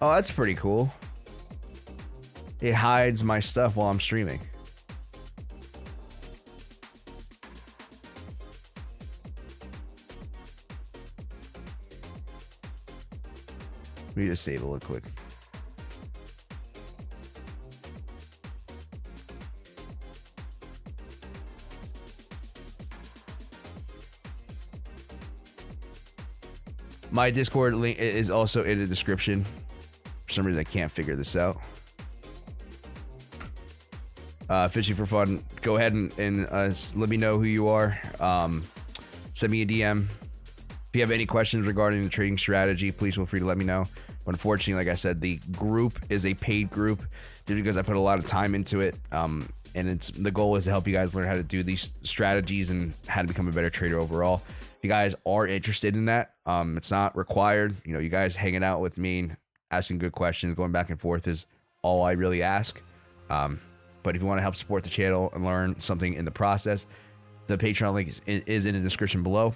oh, that's pretty cool. It hides my stuff while I'm streaming. Let me disable it quick. My Discord link is also in the description. For some reason, I can't figure this out. Fishing for fun. Go ahead and let me know who you are. Send me a DM. If you have any questions regarding the trading strategy, please feel free to let me know. But unfortunately, like I said, the group is a paid group just because I put a lot of time into it. And the goal is to help you guys learn how to do these strategies and how to become a better trader overall. If you guys are interested in that, it's not required. You guys hanging out with me and asking good questions, going back and forth is all I really ask. But if you want to help support the channel and learn something in the process, the Patreon link is in the description below.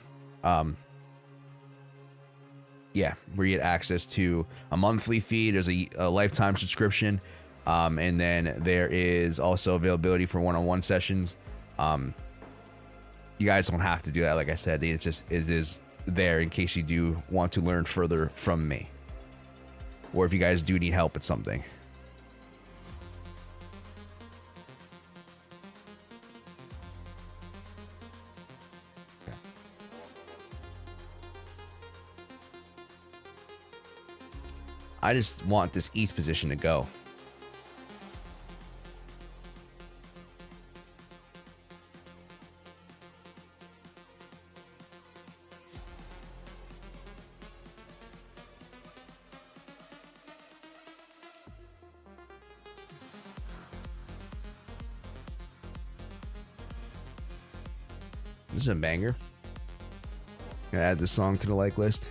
Yeah, where you get access to a monthly fee. There's a lifetime subscription. And then there is also availability for one-on-one sessions. You guys don't have to do that. Like I said, it is there in case you do want to learn further from me. Or if you guys do need help at something. I just want this ETH position to go. This is a banger. Gonna add this song to the like list.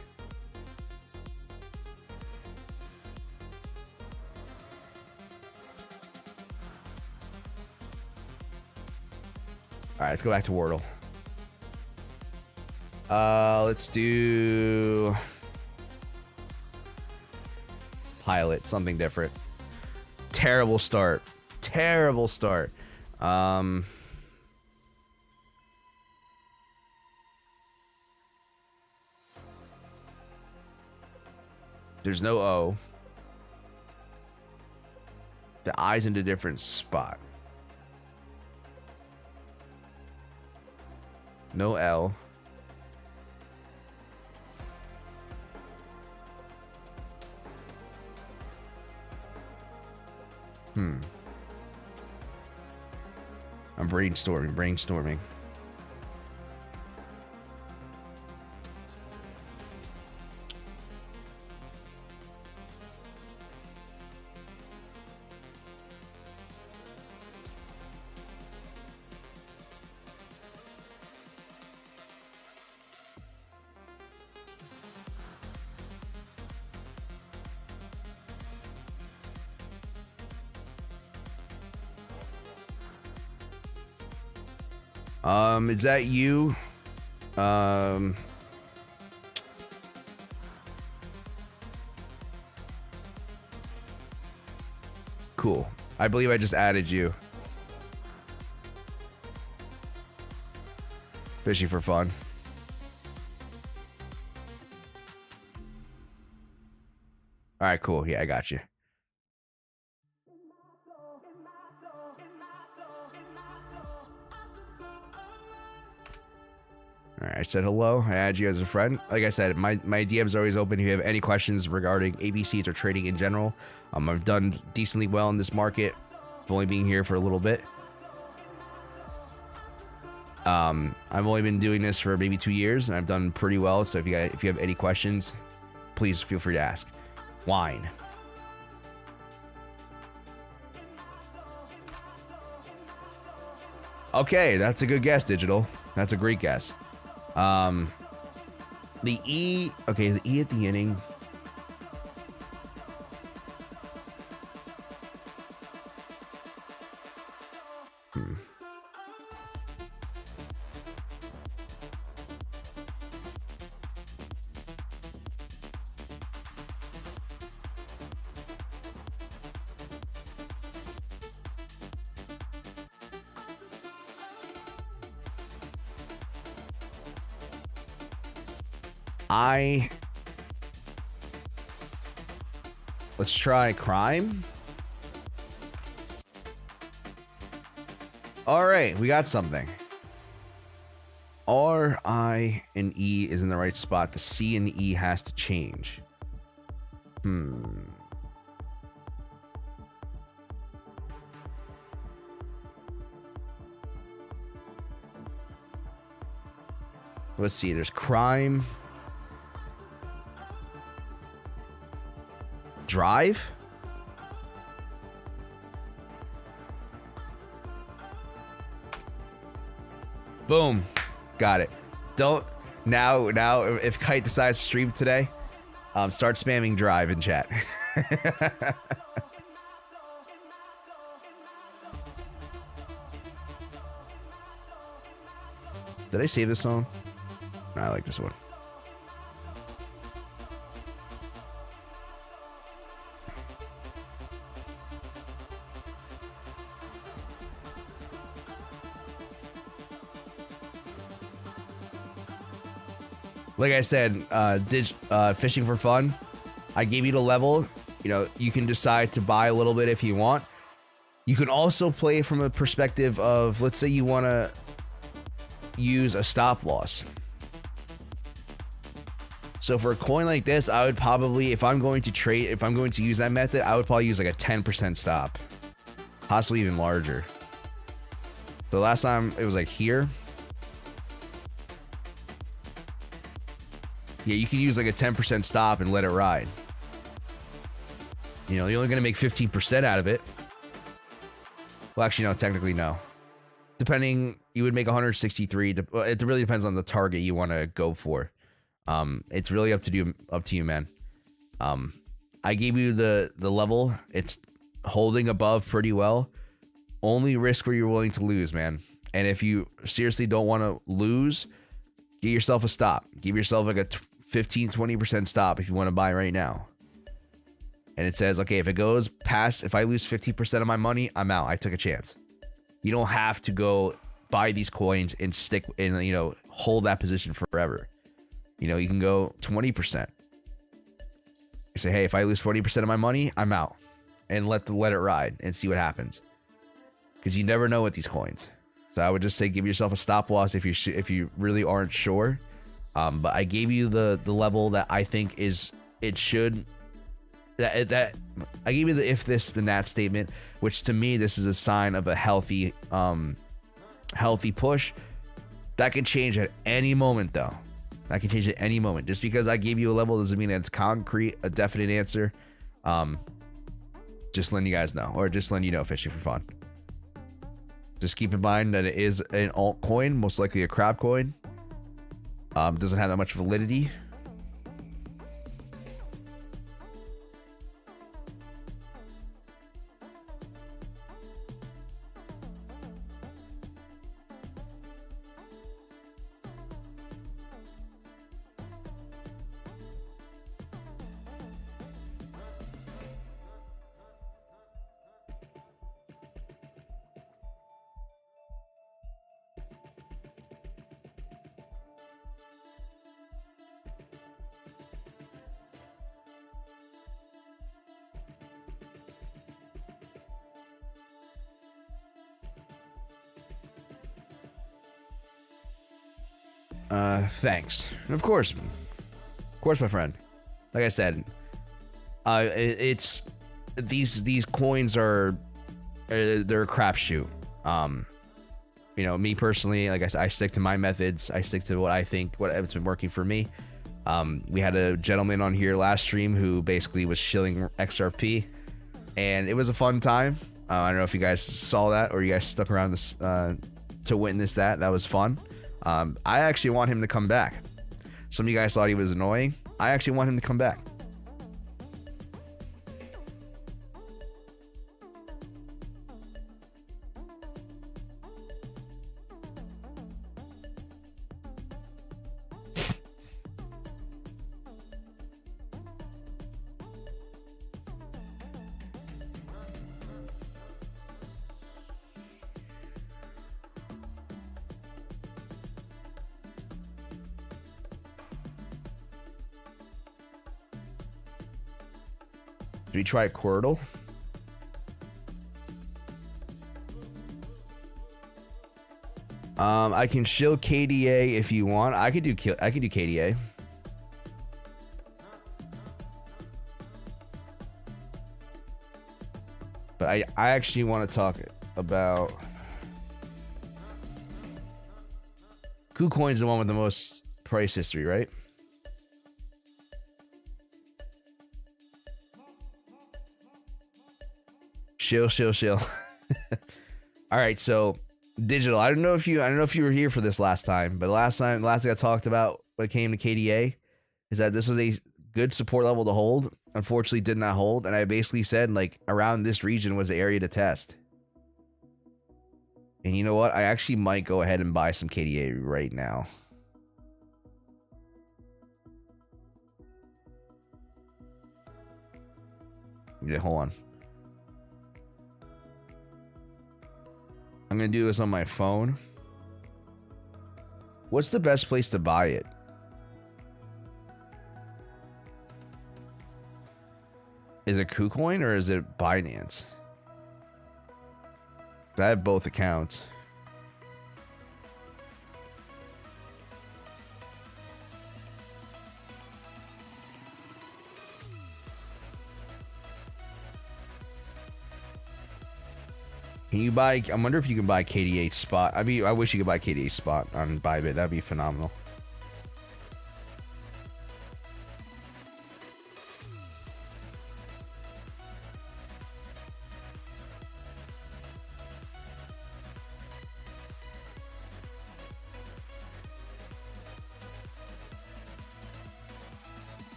All right, let's go back to Wordle. Let's do pilot, something different. Terrible start. Terrible start. There's no O. The I's in a different spot. No L. I'm brainstorming. Is that you? Cool. I believe I just added you. Fishing for fun. All right, cool. Yeah, I got you. All right, I said hello. I add you as a friend. Like I said, my DMs are always open if you have any questions regarding ABCs or trading in general. I've done decently well in this market, only being here for a little bit. I've only been doing this for maybe 2 years, and I've done pretty well. So if you have any questions, please feel free to ask. Wine. Okay, that's a good guess, Digital. That's a great guess. The E, okay, the E at the inning. Let's try crime. All right, we got something. R, I, and E is in the right spot. The C and the E has to change. Let's see. There's crime. Drive? Boom. Got it. Don't now if Kite decides to stream today, start spamming drive in chat. Did I save this song? No, I like this one. Like I said, fishing for fun. I gave you the level. You know, you can decide to buy a little bit if you want. You can also play from a perspective of, let's say you want to use a stop loss. So for a coin like this, I would probably, if I'm going to use that method, I would probably use like a 10% stop, possibly even larger. The last time it was like here. Yeah, you can use like a 10% stop and let it ride. You know, you're only going to make 15% out of it. Well, actually, no, technically, no. depending, you would make 163. It really depends on the target you want to go for. It's really up to you, man. I gave you the level. It's holding above pretty well. Only risk where you're willing to lose, man. And if you seriously don't want to lose, get yourself a stop. Give yourself like a 15-20% stop if you want to buy right now. And it says, okay, if it goes past, if I lose 50% of my money, I'm out. I took a chance. You don't have to go buy these coins and stick in, you know, hold that position forever. You know, you can go 20%. You say, hey, if I lose 20% of my money, I'm out, and let it ride and see what happens. Because you never know with these coins. So I would just say give yourself a stop loss if you really aren't sure. But I gave you the level that I think is it should. That I gave you the if this then that statement, which to me this is a sign of a healthy push. That can change at any moment though. That can change at any moment. Just because I gave you a level doesn't mean it's concrete, a definite answer. Just letting you guys know, or just letting you know, fishing for fun. Just keep in mind that it is an altcoin, most likely a crap coin. Doesn't have that much validity. Thanks. And of course, my friend. Like I said, it's these coins are they're a crapshoot. You know, me personally, like I said, I stick to my methods. I stick to what I think, what's been working for me. We had a gentleman on here last stream who basically was shilling XRP, and it was a fun time. I don't know if you guys saw that or you guys stuck around this to witness that. That was fun. I actually want him to come back. Some of you guys thought he was annoying. I actually want him to come back. Did we try Quirtle? I can shill KDA if you want. I could do KDA. But I actually want to talk about KuCoin's the one with the most price history, right? Shill. All right, so digital. I don't know if you were here for this last time, but last thing I talked about when it came to KDA is that this was a good support level to hold. Unfortunately, did not hold, and I basically said like around this region was the area to test. And you know what? I actually might go ahead and buy some KDA right now. Yeah, hold on. I'm going to do this on my phone. What's the best place to buy it? Is it KuCoin or is it Binance? I have both accounts. Can you buy? I wonder if you can buy KDA spot. I mean, I wish you could buy KDA spot on Bybit. That'd be phenomenal.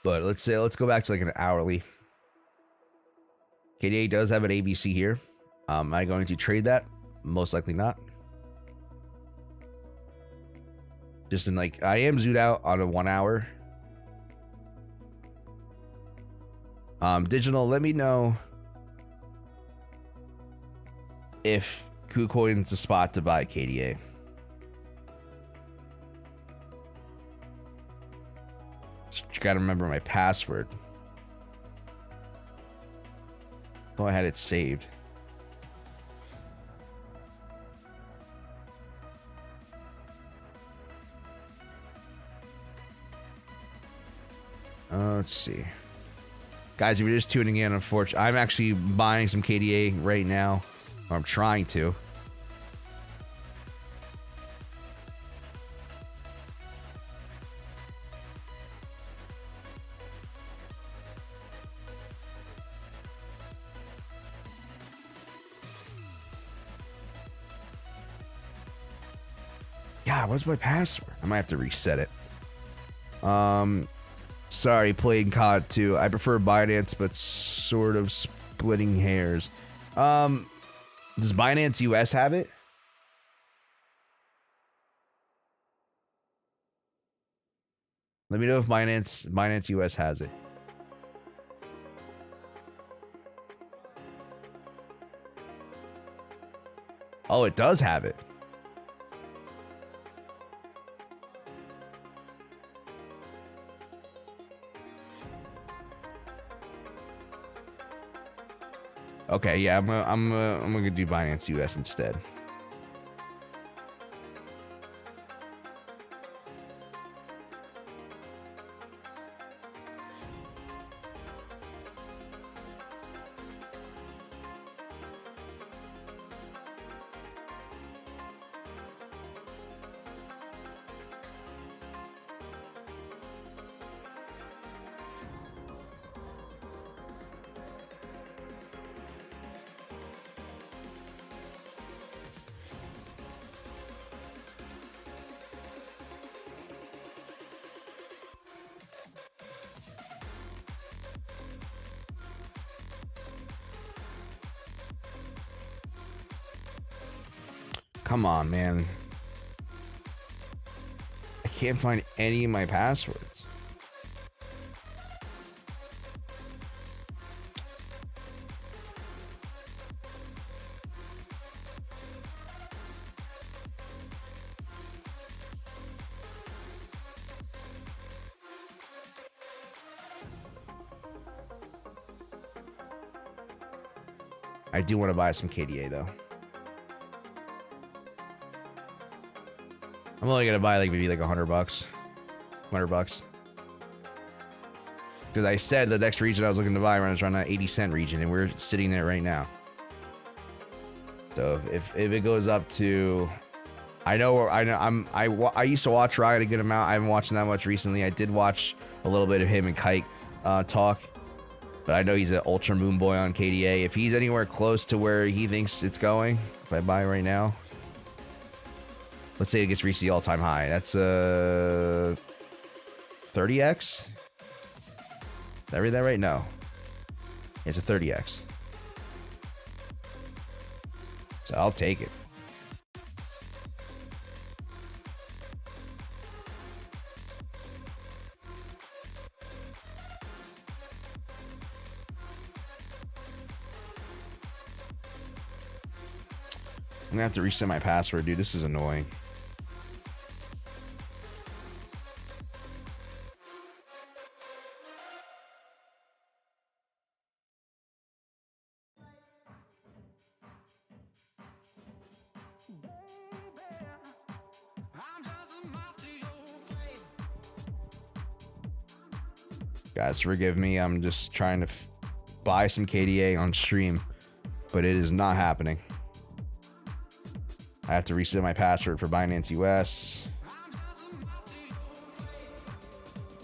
But let's go back to like an hourly. KDA does have an ABC here. Am I going to trade that? Most likely not. Just in like, I am zoomed out on a 1 hour. Digital, let me know if KuCoin's a spot to buy KDA. You gotta remember my password. Oh, I had it saved. Let's see. Guys, if you're just tuning in, unfortunately, I'm actually buying some KDA right now. Or I'm trying to. God, what's my password? I might have to reset it. Sorry, playing COD 2. I prefer Binance, but sort of splitting hairs. Does Binance US have it? Let me know if Binance US has it. Oh, it does have it. Okay, yeah, I'm gonna do Binance US instead. Come on, man. I can't find any of my passwords. I do want to buy some KDA though. I'm only gonna buy like maybe like $100, $100. Because I said the next region I was looking to buy was around that 80-cent region, and we're sitting there right now. So if it goes up to, I used to watch Riot a good amount. I haven't watched that much recently. I did watch a little bit of him and Kite talk, but I know he's an ultra moon boy on KDA. If he's anywhere close to where he thinks it's going, if I buy right now. Let's say it gets reached the all-time high. That's 30x? Did I read that right? No. It's a 30x. So I'll take it. I'm gonna have to reset my password, dude. This is annoying. Guys, forgive me. I'm just trying to buy some KDA on stream, but it is not happening. I have to reset my password for Binance US.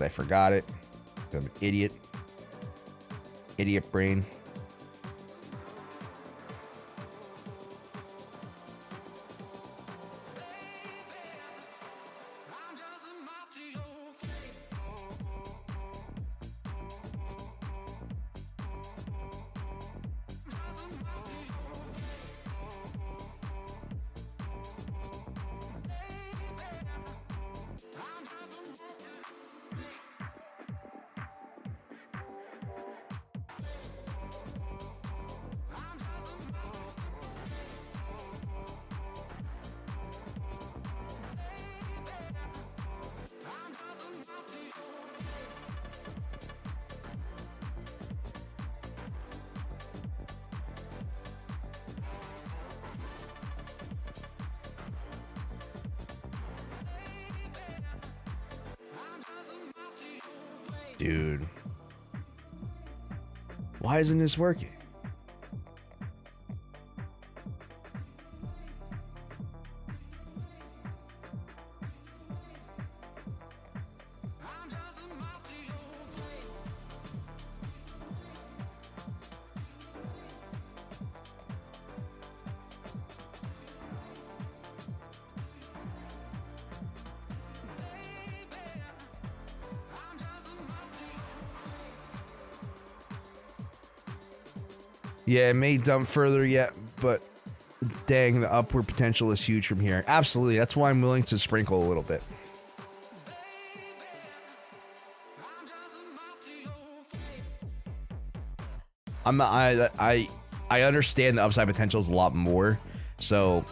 I forgot it. I'm an idiot. Idiot brain. Dude. Why isn't this working? Yeah, it may dump further yet, but dang, the upward potential is huge from here. Absolutely, that's why I'm willing to sprinkle a little bit. I understand the upside potential is a lot more, so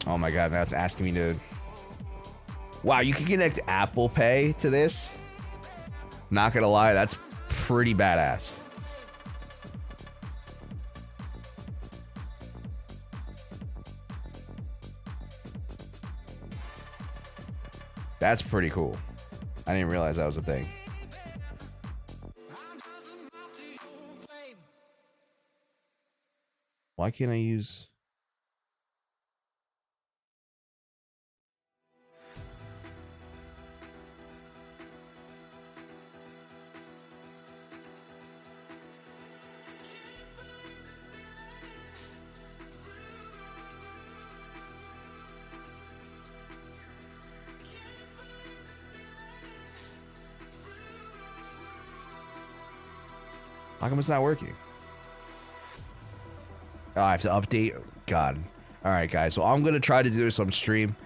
oh my god, now it's asking me to... Wow, you can connect Apple Pay to this? Not gonna lie, that's pretty badass. That's pretty cool. I didn't realize that was a thing. Why can't I use... How come it's not working? Oh, I have to update. God. All right, guys. So I'm gonna try to do this on stream.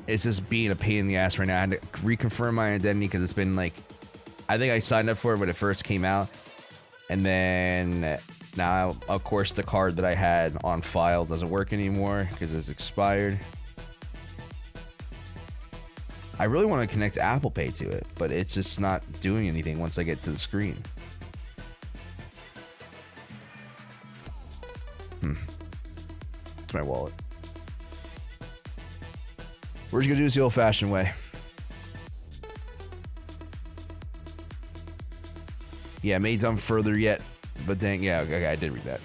It's just being a pain in the ass right now. I had to reconfirm my identity because it's been like, I think I signed up for it when it first came out, and then now, of course, the card that I had on file doesn't work anymore because it's expired. I really want to connect Apple Pay to it, but it's just not doing anything once I get to the screen. It's my wallet. We're just gonna do this the old-fashioned way. Yeah, may dump further yet, but dang, yeah, okay, I did read that.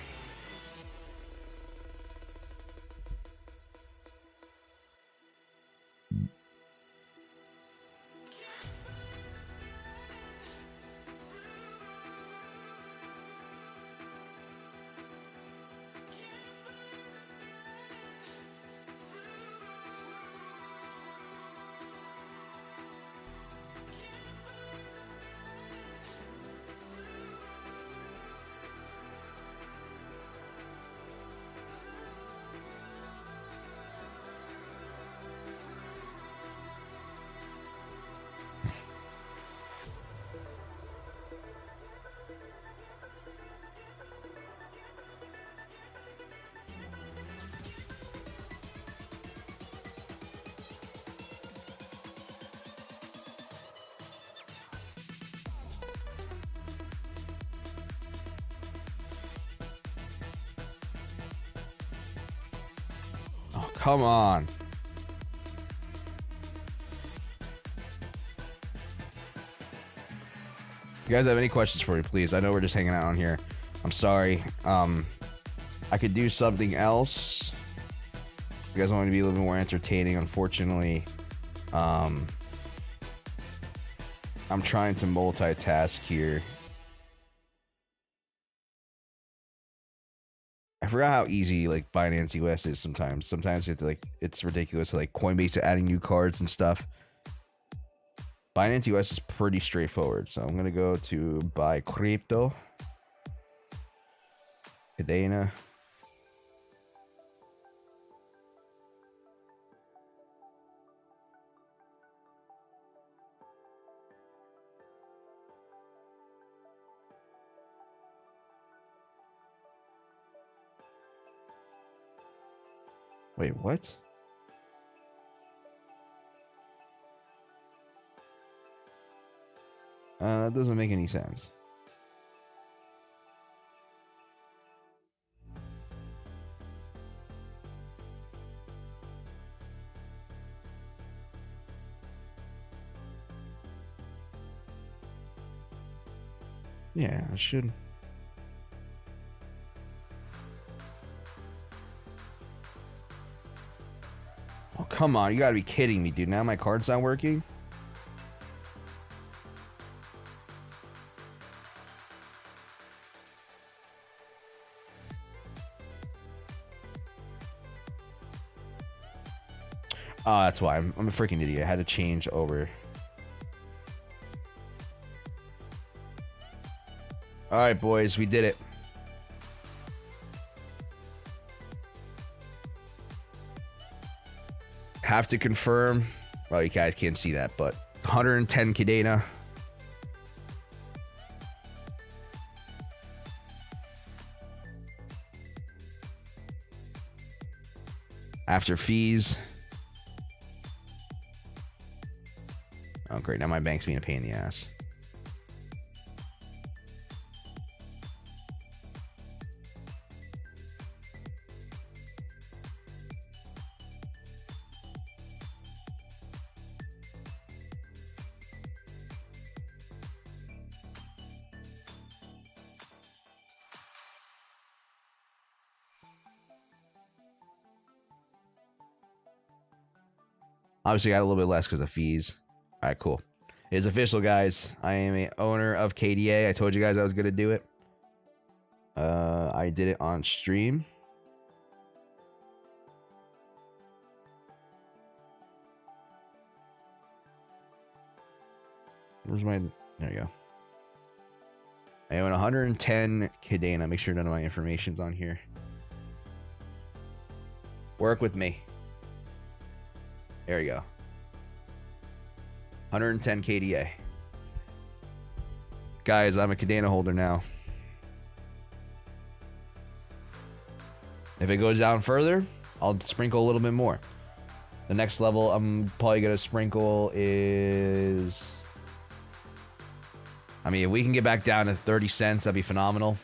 Come on. If you guys have any questions for me, please. I know we're just hanging out on here. I'm sorry. I could do something else. If you guys want me to be a little bit more entertaining, unfortunately. I'm trying to multitask here. I forgot how easy like Binance US is sometimes. Sometimes you have to like, it's ridiculous. Like Coinbase are adding new cards and stuff. Binance US is pretty straightforward. So I'm gonna go to buy crypto. Cadena. Wait, what? That doesn't make any sense. Yeah, I should. Oh, come on. You gotta be kidding me, dude. Now my card's not working? Oh, that's why. I'm a freaking idiot. I had to change over. All right, boys. We did it. Have to confirm. Well, you guys can't see that, but 110 Cadena. After fees. Oh, great. Now my bank's being a pain in the ass. Obviously, got a little bit less because of fees. All right, cool. It's official, guys. I am a owner of KDA. I told you guys I was going to do it. I did it on stream. Where's my... There you go. I own 110 Cadena. Make sure none of my information's on here. Work with me. There we go. 110 KDA. Guys, I'm a Cadena holder now. If it goes down further, I'll sprinkle a little bit more. The next level I'm probably going to sprinkle is... I mean, if we can get back down to 30 cents, that'd be phenomenal.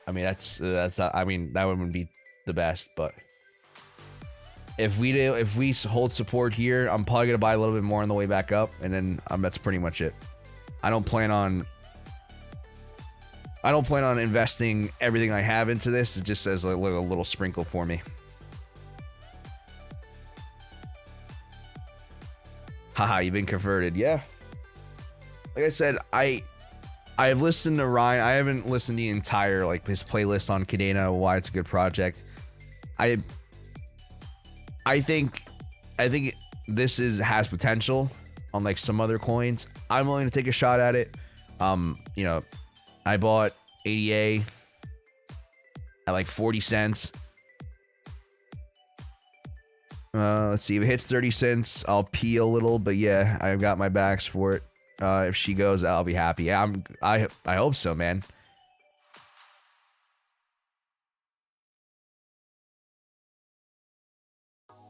I mean, I mean, that would be the best, but... If we hold support here, I'm probably gonna buy a little bit more on the way back up, and then that's pretty much it. I don't plan on investing everything I have into this. It just as a little sprinkle for me. Haha, you've been converted. Yeah. Like I said, I've listened to Ryan. I haven't listened to the entire his playlist on Cadena, why it's a good project. I think this has potential on some other coins. I'm willing to take a shot at it. You know, I bought ADA at 40 cents. Let's see if it hits 30 cents. I'll pee a little, but yeah, I've got my backs for it. If she goes, I'll be happy. I hope so, man.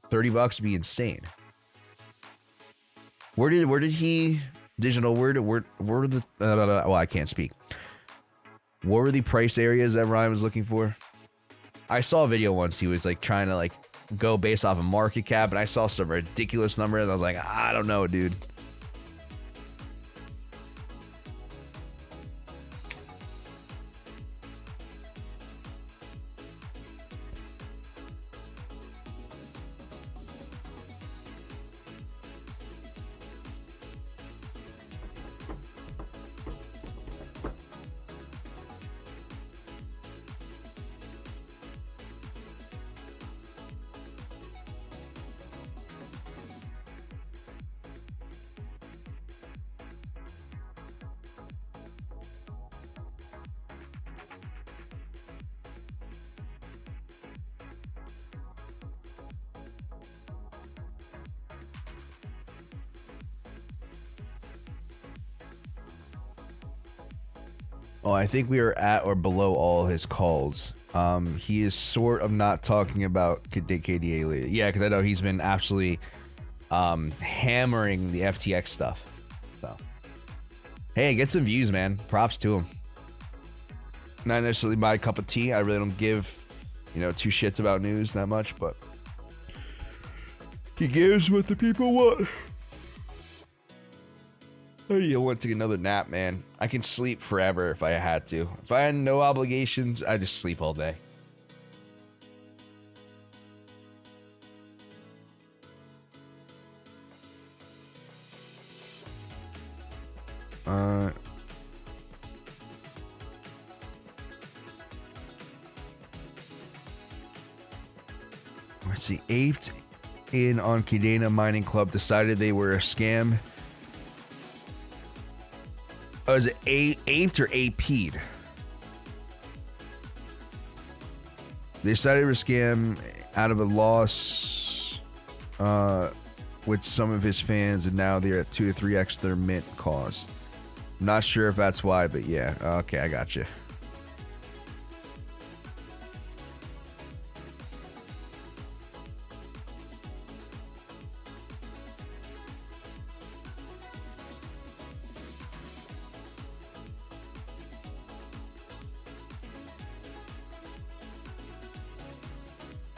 $30 would be insane. Where did he digital where were the well, I can't speak. What were the price areas that Ryan was looking for? I saw a video once. He was trying to go based off of market cap, and I saw some ridiculous numbers. I was like, I don't know, dude. Oh, I think we are at or below all his calls. He is sort of not talking about KDA lately. Yeah, because I know he's been absolutely hammering the FTX stuff. So Hey, get some views, man. Props to him. Not necessarily my cup of tea. I really don't give, two shits about news that much, but he gives what the people want. I want to take another nap, man. I can sleep forever if I had to. If I had no obligations, I'd just sleep all day. Let's see. Aped in on Cadena Mining Club decided they were a scam. Oh, is it aped or AP'd? They decided to scam out of a loss with some of his fans, and now they're at 2 to 3x their mint cost. I'm not sure if that's why, but yeah. Okay, I got you.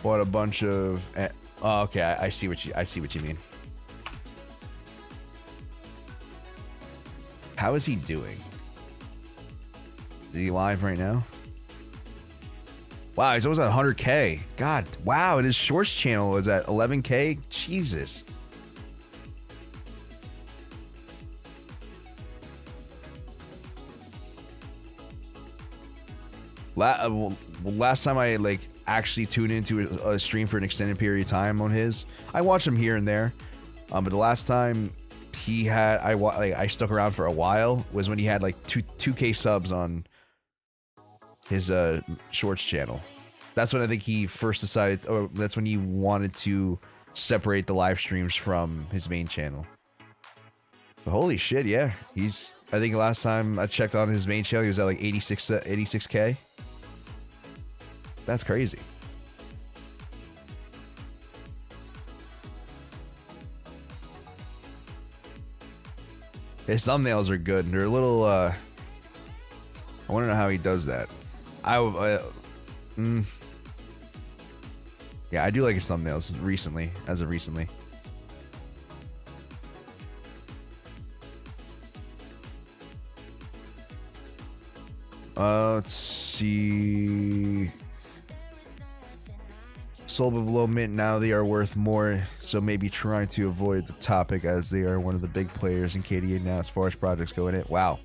Bought a bunch of. Oh, okay, I see what you mean. How is he doing? Is he live right now? Wow, he's almost at 100K. God, wow, and his shorts channel is at 11K. Jesus. Last time I actually tuned into a stream for an extended period of time on his, I watch him here and there, but the last time he had I stuck around for a while was when he had like 2K subs on his shorts channel. That's when I think he first decided, or that's when he wanted to separate the live streams from his main channel. But holy shit, yeah, I think last time I checked on his main channel, he was at like 86K. That's crazy. His thumbnails are good. They're a little, I want to know how he does that. Yeah, I do like his thumbnails as of recently. Let's see. Sold with low mint, now they are worth more, so maybe trying to avoid the topic as they are one of the big players in KDA now as far as projects go in it. Wow.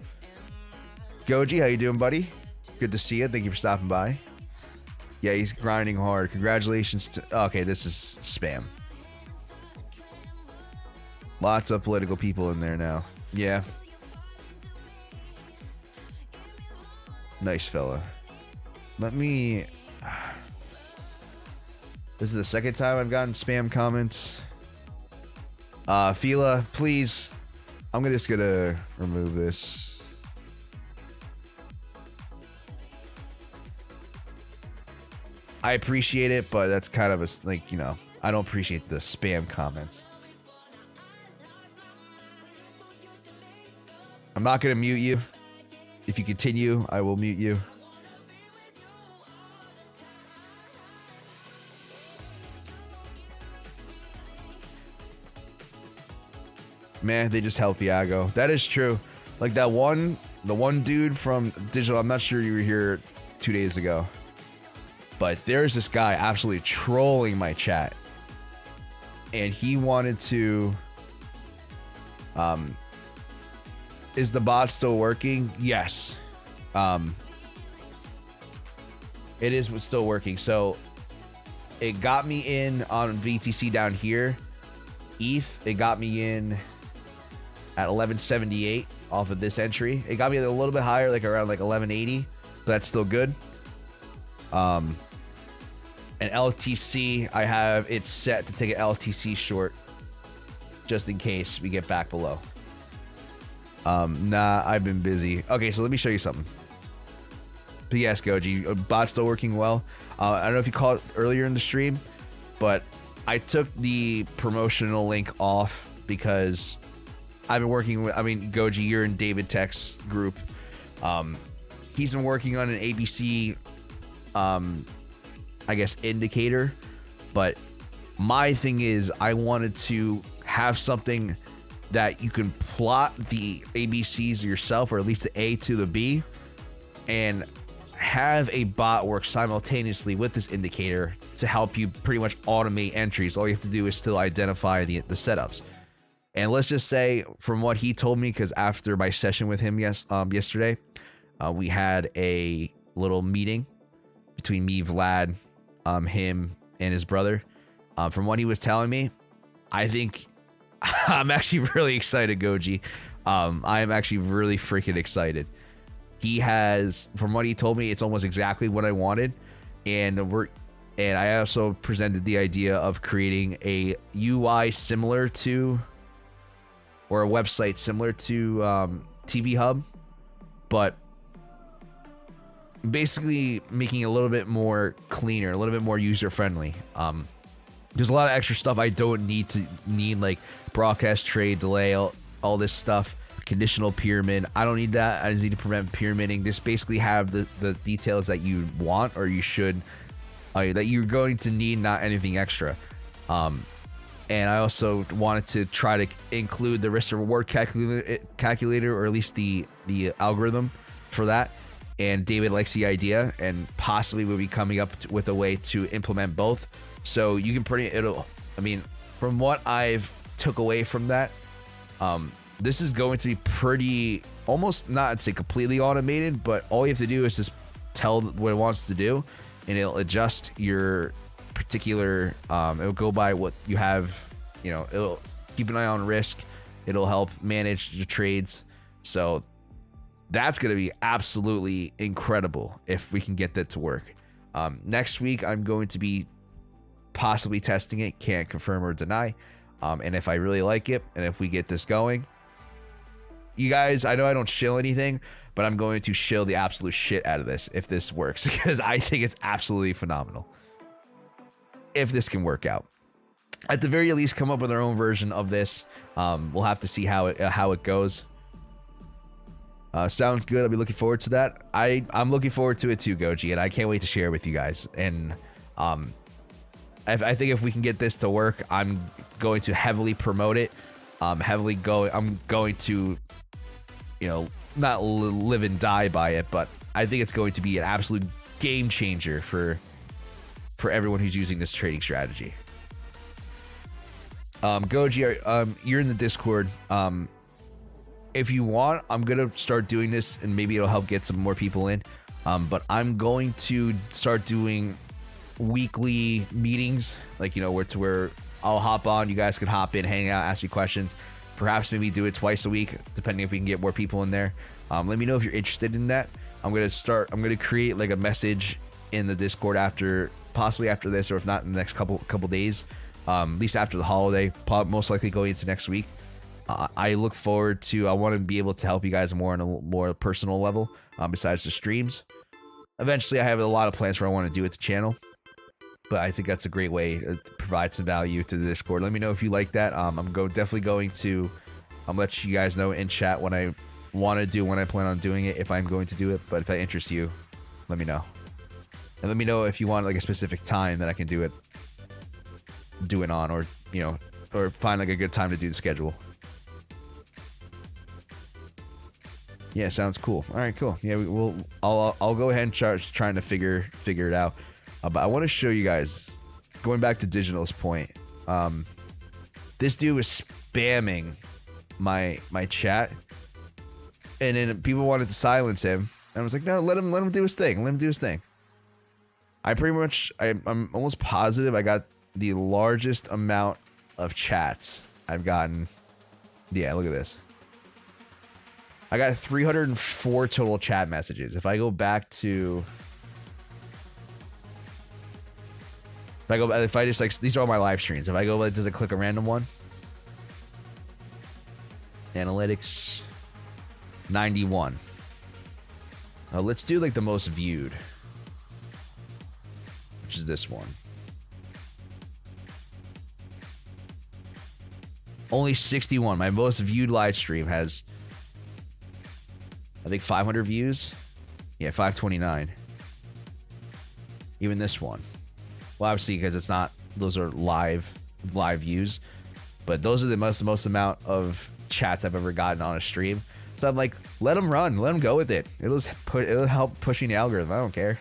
Goji, how you doing, buddy? Good to see you. Thank you for stopping by. Yeah, he's grinding hard. Congratulations to... Okay, this is spam. Lots of political people in there now. Yeah. Nice fella. Let me... This is the second time I've gotten spam comments. Fila, please. I'm just gonna remove this. I appreciate it, but that's kind of a, I don't appreciate the spam comments. I'm not gonna mute you. If you continue, I will mute you. Man, they just helped Iago. That is true. Like the one dude from Digital, I'm not sure you were here 2 days ago, but there's this guy absolutely trolling my chat, and he wanted to, is the bot still working? Yes. It is still working. So it got me in on VTC down here. ETH, it got me in at 1178 off of this entry. It got me a little bit higher, like around 1180, but that's still good. And LTC, I have it set to take an LTC short just in case we get back below. Nah, I've been busy. Okay, so let me show you something. But yes, Goji, bot's still working well. I don't know if you caught it earlier in the stream, but I took the promotional link off because I've been working with, I mean, Goji, you're in David Tech's group. He's been working on an ABC, I guess, indicator. But my thing is, I wanted to have something that you can plot the ABCs yourself, or at least the A to the B, and have a bot work simultaneously with this indicator to help you pretty much automate entries. All you have to do is still identify the setups. And let's just say, from what he told me, because after my session with him yesterday, we had a little meeting between me, Vlad, him, and his brother. From what he was telling me, I think I'm actually really excited, Goji. I am actually really freaking excited. He has, from what he told me, it's almost exactly what I wanted. And I also presented the idea of creating a UI similar to, or a website similar to TV Hub, but basically making it a little bit more cleaner, a little bit more user friendly. There's a lot of extra stuff I don't need, like broadcast trade delay, all this stuff, conditional pyramid. I don't need that. I just need to prevent pyramiding. Just basically have the details that you want, or you should, that you're going to need, not anything extra. And I also wanted to try to include the risk to reward calculator, or at least the algorithm for that. And David likes the idea, and possibly will be coming up with a way to implement both. So you can I mean, from what I've took away from that, this is going to be pretty, almost not, I'd say completely automated, but all you have to do is just tell what it wants to do, and it'll adjust your particular, it'll go by what you have, it'll keep an eye on risk. It'll help manage your trades. So that's going to be absolutely incredible if we can get that to work. Next week, I'm going to be possibly testing it. Can't confirm or deny. And if I really like it, and if we get this going, you guys, I know I don't shill anything, but I'm going to shill the absolute shit out of this if this works, because I think it's absolutely phenomenal. If this can work out, at the very least, come up with our own version of this. We'll have to see how it goes. Sounds good. I'll be looking forward to that. I'm looking forward to it too, Goji, and I can't wait to share with you guys. And I think if we can get this to work, I'm going to heavily promote it. I'm going to, not live and die by it, but I think it's going to be an absolute game changer for everyone who's using this trading strategy. Goji, you're in the Discord. If you want, I'm gonna start doing this, and maybe it'll help get some more people in. But I'm going to start doing weekly meetings, like, where I'll hop on, you guys can hop in, hang out, ask me questions. Perhaps maybe do it twice a week, depending if we can get more people in there. Let me know if you're interested in that. I'm gonna create like a message in the Discord possibly after this, or if not in the next couple days, at least after the holiday, most likely going into next week. I look forward to, I want to be able to help you guys more on a more personal level, besides the streams. Eventually, I have a lot of plans where I want to do with the channel, but I think that's a great way to provide some value to the Discord. Let me know if you like that. I'm definitely going to let you guys know in chat what I want to do, when I plan on doing it, if I'm going to do it. But if that interests you, let me know. And let me know if you want like a specific time that I can do it on, or or find like a good time to do the schedule. Yeah, sounds cool. All right, cool. Yeah, I'll go ahead and start trying to figure it out. But I want to show you guys, going back to Digital's point. This dude was spamming my chat, and then people wanted to silence him, and I was like, no, let him do his thing. Let him do his thing. I'm almost positive I got the largest amount of chats I've gotten. Yeah, look at this. I got 304 total chat messages. If I go back to, if I just like, these are all my live streams. If I go, does it click a random one? Analytics, 91. Let's do like the most viewed, which is this one. Only 61. My most viewed live stream has, I think, 500 views. Yeah, 529. Even this one. Well, obviously, because it's not, those are live views. But those are the most amount of chats I've ever gotten on a stream. So I'm like, let them run. Let them go with it. It'll help pushing the algorithm. I don't care.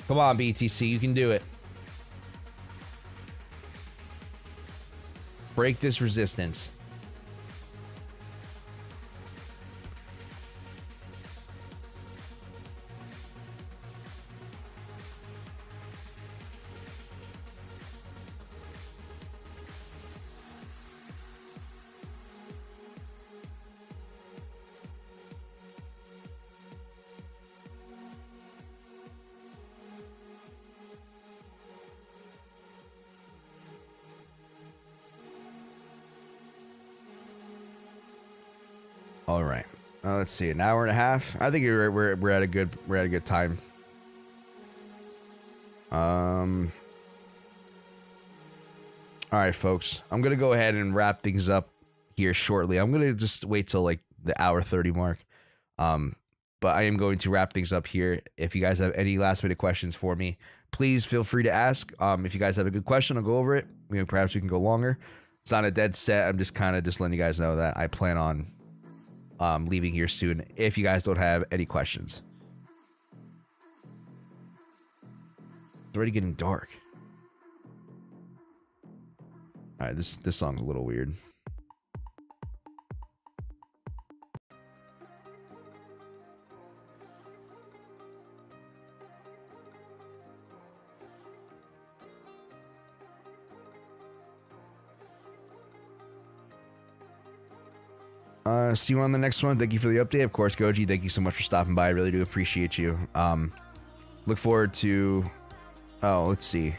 Come on, BTC, you can do it. Break this resistance. All right. Let's see, an hour and a half. I think we're at a good time. All right, folks. I'm gonna go ahead and wrap things up here shortly. I'm gonna just wait till like the hour 30 mark. But I am going to wrap things up here. If you guys have any last minute questions for me, please feel free to ask. If you guys have a good question, I'll go over it. Perhaps we can go longer. It's not a dead set. I'm just kind of just letting you guys know that I plan on leaving here soon if you guys don't have any questions. It's already getting dark. All right, this song's a little weird. See you on the next one. Thank you for the update. Of course, Goji, thank you so much for stopping by. I really do appreciate you. Look forward to... Oh, let's see.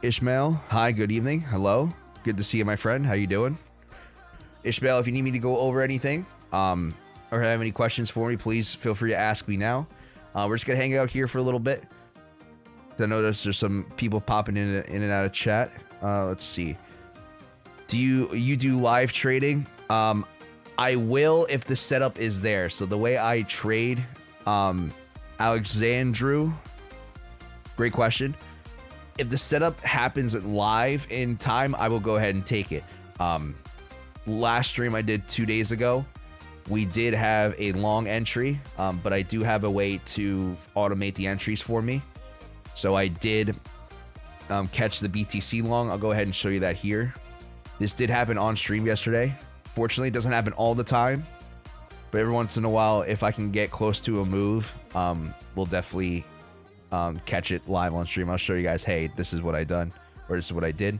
Ishmael, hi, good evening. Hello. Good to see you, my friend. How you doing? Ishmael, if you need me to go over anything or have any questions for me, please feel free to ask me now. We're just going to hang out here for a little bit. I noticed there's some people popping in and out of chat. Let's see. Do you do live trading? I will if the setup is there. So the way I trade, Alexandru, great question. If the setup happens live in time, I will go ahead and take it. Last stream I did 2 days ago, we did have a long entry, but I do have a way to automate the entries for me. So I did catch the BTC long. I'll go ahead and show you that here. This did happen on stream yesterday. Fortunately, it doesn't happen all the time, but every once in a while, if I can get close to a move, we'll definitely catch it live on stream. I'll show you guys, hey, this is what I done, or this is what I did.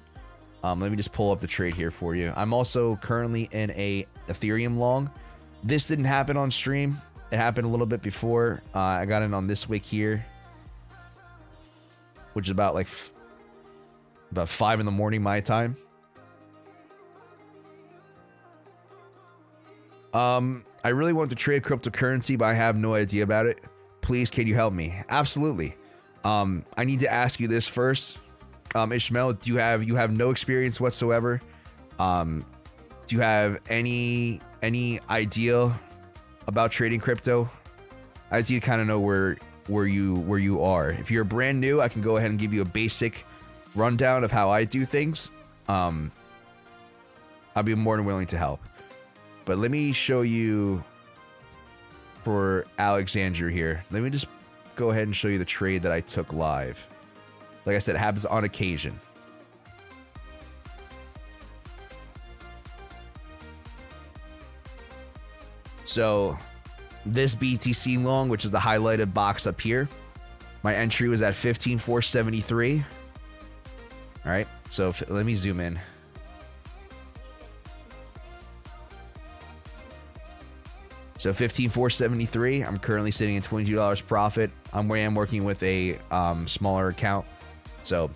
Let me just pull up the trade here for you. I'm also currently in a Ethereum long. This didn't happen on stream. It happened a little bit before. I got in on this wick here, which is about 5 in the morning my time. I really want to trade cryptocurrency, but I have no idea about it. Please, can you help me? Absolutely. I need to ask you this first. Ishmael, do you have no experience whatsoever? Do you have any idea about trading crypto? I just need to kind of know where you are. If you're brand new, I can go ahead and give you a basic rundown of how I do things. I'll be more than willing to help. But let me show you for Alexandru here. Let me just go ahead and show you the trade that I took live. Like I said, it happens on occasion. So this BTC long, which is the highlighted box up here, my entry was at 15,473. All right, so let me zoom in. So 15,473. I'm currently sitting at $22 profit. I am working with a smaller account. So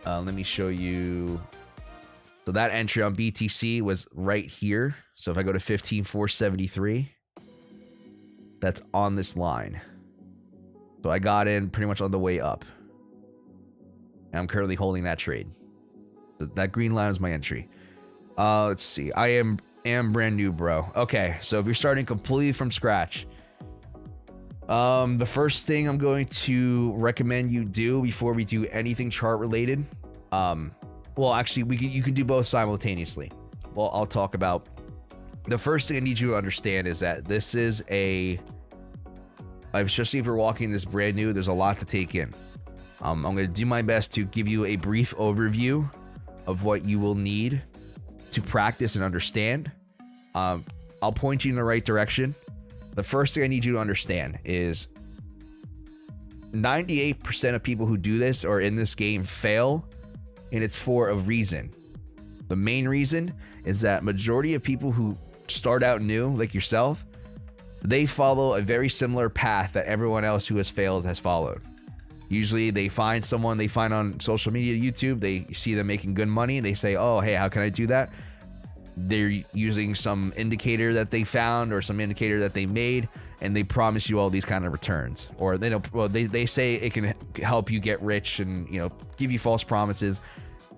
let me show you. So that entry on BTC was right here. So if I go to 15,473, that's on this line. So I got in pretty much on the way up. And I'm currently holding that trade. That green line is my entry. Let's see. I am brand new, bro. Okay, so if you're starting completely from scratch, the first thing I'm going to recommend you do before we do anything chart related, well, actually, you can do both simultaneously. Well, I'll talk about the first thing I need you to understand is that this is especially if you're walking this brand new, there's a lot to take in. I'm going to do my best to give you a brief overview of what you will need to practice and understand. I'll point you in the right direction. The first thing I need you to understand is 98% of people who do this or in this game fail, and it's for a reason. The main reason is that majority of people who start out new, like yourself, they follow a very similar path that everyone else who has failed has followed. Usually they find someone they find on social media, YouTube, they see them making good money. They say, oh, hey, how can I do that? They're using some indicator that they found or some indicator that they made, and they promise you all these kind of returns. Or they don't, well, they say it can help you get rich and, you know, give you false promises.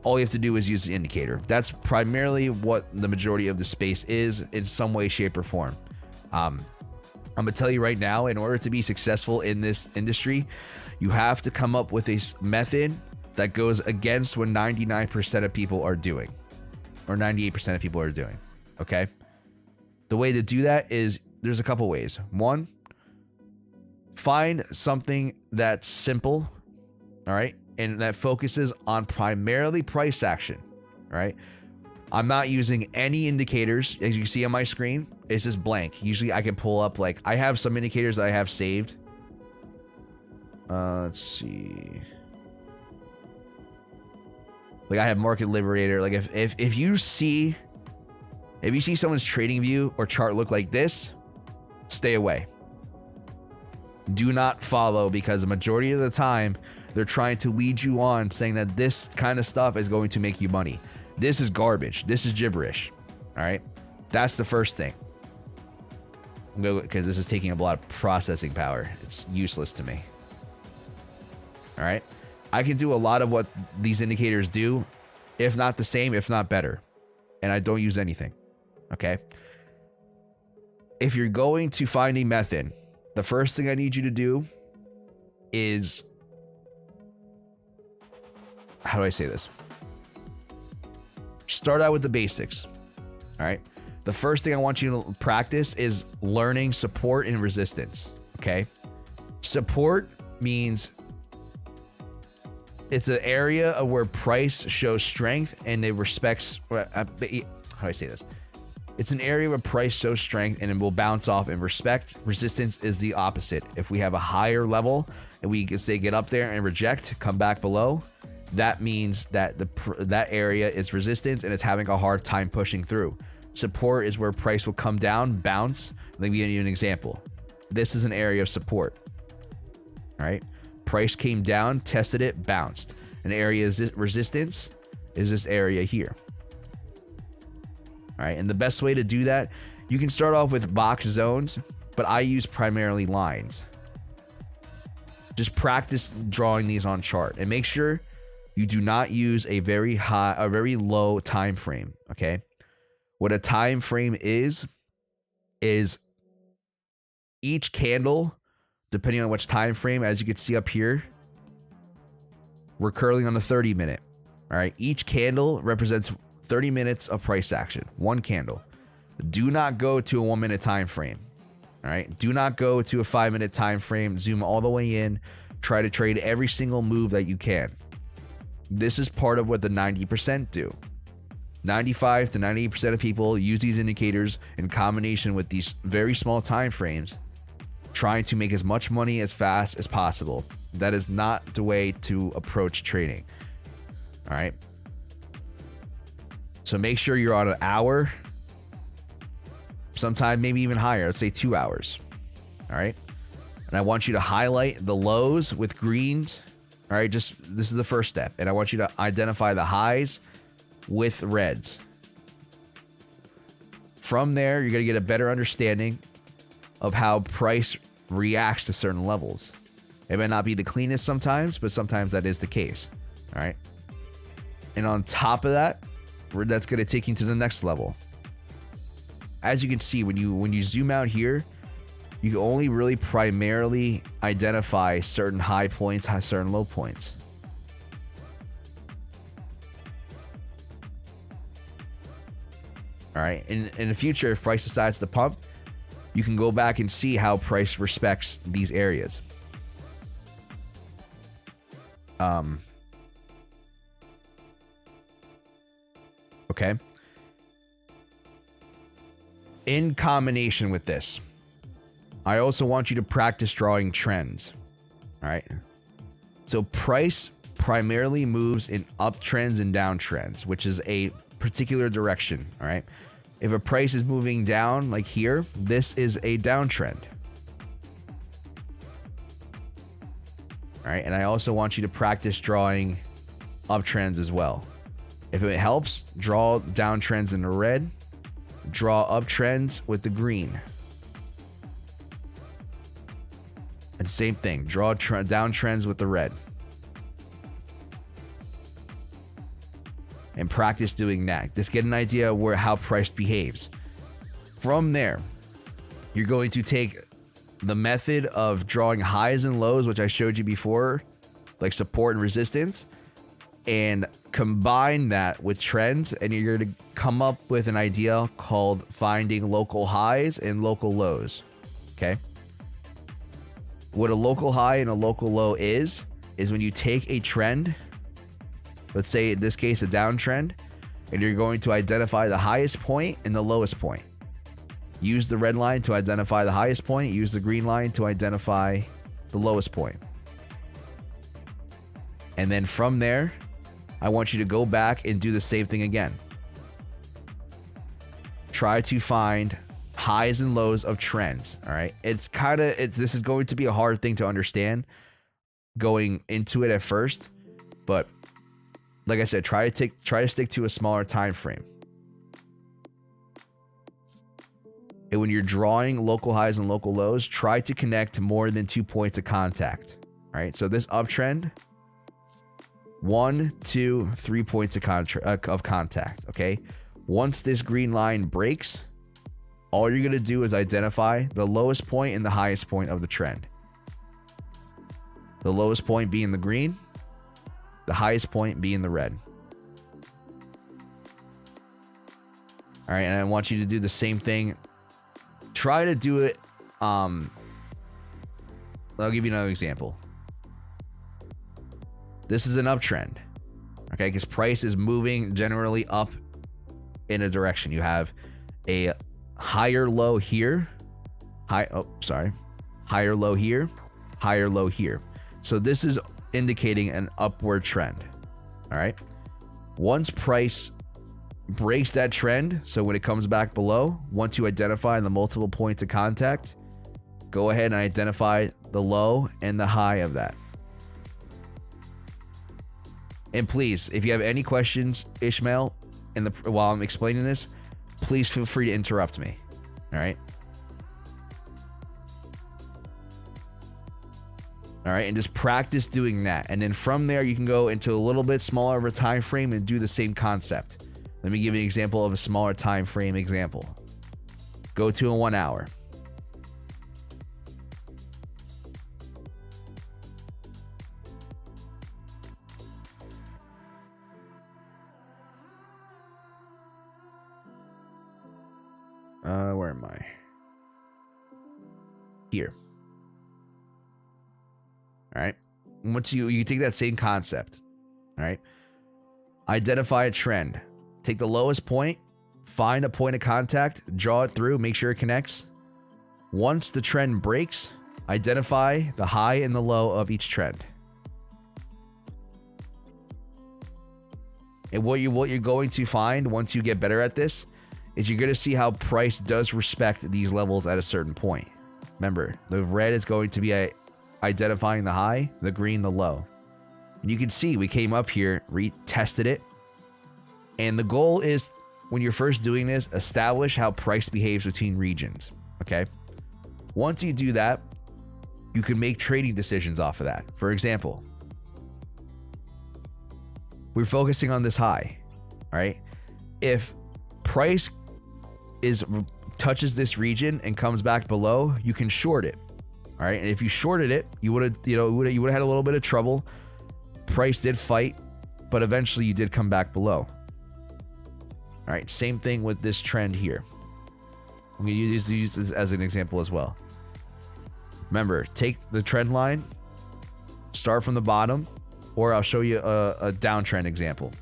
All you have to do is use the indicator. That's primarily what the majority of the space is in some way, shape, or form. I'm gonna tell you right now, in order to be successful in this industry, you have to come up with a method that goes against what 99% of people are doing, or 98% of people are doing. Okay. The way to do that is there's a couple ways. One, find something that's simple. All right. And that focuses on primarily price action. All right. I'm not using any indicators. As you see on my screen, it's just blank. Usually I can pull up, like, I have some indicators that I have saved. Let's see. Like, I have Market Liberator. Like, if you see someone's trading view or chart look like this, stay away. Do not follow, because the majority of the time they're trying to lead you on saying that this kind of stuff is going to make you money. This is garbage. This is gibberish. All right. That's the first thing. Because this is taking up a lot of processing power. It's useless to me. All right. I can do a lot of what these indicators do, if not the same, if not better. And I don't use anything. Okay. If you're going to find a method, the first thing I need you to do is, how do I say this? Start out with the basics. All right. The first thing I want you to practice is learning support and resistance. Okay. Support means it's an area of where price shows strength and it respects. How do I say this? It's an area where price shows strength and it will bounce off and respect. Resistance is the opposite. If we have a higher level and we can say get up there and reject, come back below, that means that that area is resistance and it's having a hard time pushing through. Support is where price will come down, bounce. Let me give you an example. This is an area of support. All right. Price came down, tested it, bounced. An area is resistance is this area here. All right. And the best way to do that, you can start off with box zones, but I use primarily lines. Just practice drawing these on chart and make sure you do not use a very low time frame. Okay. What a time frame is each candle, depending on which time frame, as you can see up here, we're curling on the 30-minute. All right. Each candle represents 30 minutes of price action. One candle. Do not go to a 1 minute time frame. All right. Do not go to a 5 minute time frame. Zoom all the way in. Try to trade every single move that you can. This is part of what the 90% do. 95 to 98% of people use these indicators in combination with these very small time frames, trying to make as much money as fast as possible. That is not the way to approach trading. All right. So make sure you're on an hour, Sometimes maybe even higher. Let's say 2 hours. All right. And I want you to highlight the lows with greens. All right. This is the first step. And I want you to identify the highs with reds. From there, you're going to get a better understanding of how price reacts to certain levels. It may not be the cleanest sometimes, but sometimes that is the case. All right. And on top of that, that's going to take you to the next level. As you can see, when you zoom out here, you can only really primarily identify certain high points, certain low points. All right. In the future, if price decides to pump, you can go back and see how price respects these areas. Okay. In combination with this, I also want you to practice drawing trends. All right. So price primarily moves in uptrends and downtrends, which is a particular direction. All right. If a price is moving down like here, this is a downtrend. All right. And I also want you to practice drawing uptrends as well. If it helps, draw downtrends in the red, draw uptrends with the green. And same thing, draw downtrends with the red. And practice doing that. Just get an idea of how price behaves. From there, you're going to take the method of drawing highs and lows, which I showed you before, like support and resistance, and combine that with trends, and you're going to come up with an idea called finding local highs and local lows. Okay? What a local high and a local low is when you take a trend, let's say in this case a downtrend, and you're going to identify the highest point and the lowest point. Use the red line to identify the highest point, use the green line to identify the lowest point. And then from there, I want you to go back and do the same thing again. Try to find highs and lows of trends. All right. This is going to be a hard thing to understand going into it at first, but like I said, try to stick to a smaller time frame. And when you're drawing local highs and local lows, try to connect more than 2 points of contact. All right. So this uptrend, 1, 2, 3 points of contact. Okay. Once this green line breaks, all you're going to do is identify the lowest point and the highest point of the trend. The lowest point being the green, the highest point being the red. All right. And I want you to do the same thing. Try to do it. I'll give you another example. This is an uptrend. Okay. Because price is moving generally up in a direction. You have a higher low here. Higher low here. Higher low here. So this is indicating an upward trend. All right. Once price breaks that trend, so when it comes back below, once you identify the multiple points of contact, go ahead and identify the low and the high of that. And please, if you have any questions, Ishmael, while I'm explaining this, please feel free to interrupt me. All right. All right. And just practice doing that. And then from there, you can go into a little bit smaller of a time frame and do the same concept. Let me give you an example of a smaller time frame example. Go to a 1 hour. Where am I? Here. All right. Once you take that same concept, all right, identify a trend, take the lowest point, find a point of contact, draw it through, make sure it connects. Once the trend breaks, identify the high and the low of each trend. And what you're going to find once you get better at this is you're going to see how price does respect these levels at a certain point. Remember, the red is going to be identifying the high, the green, the low. And you can see we came up here, retested it. And the goal is, when you're first doing this, establish how price behaves between regions. Okay? Once you do that, you can make trading decisions off of that. For example, we're focusing on this high, right? If price touches this region and comes back below, you can short it. All right, and if you shorted it, you would have, you would have had a little bit of trouble. Price did fight, but eventually you did come back below. All right, same thing with this trend here. I'm going to use this as an example as well. Remember, take the trend line, start from the bottom, or I'll show you a downtrend example.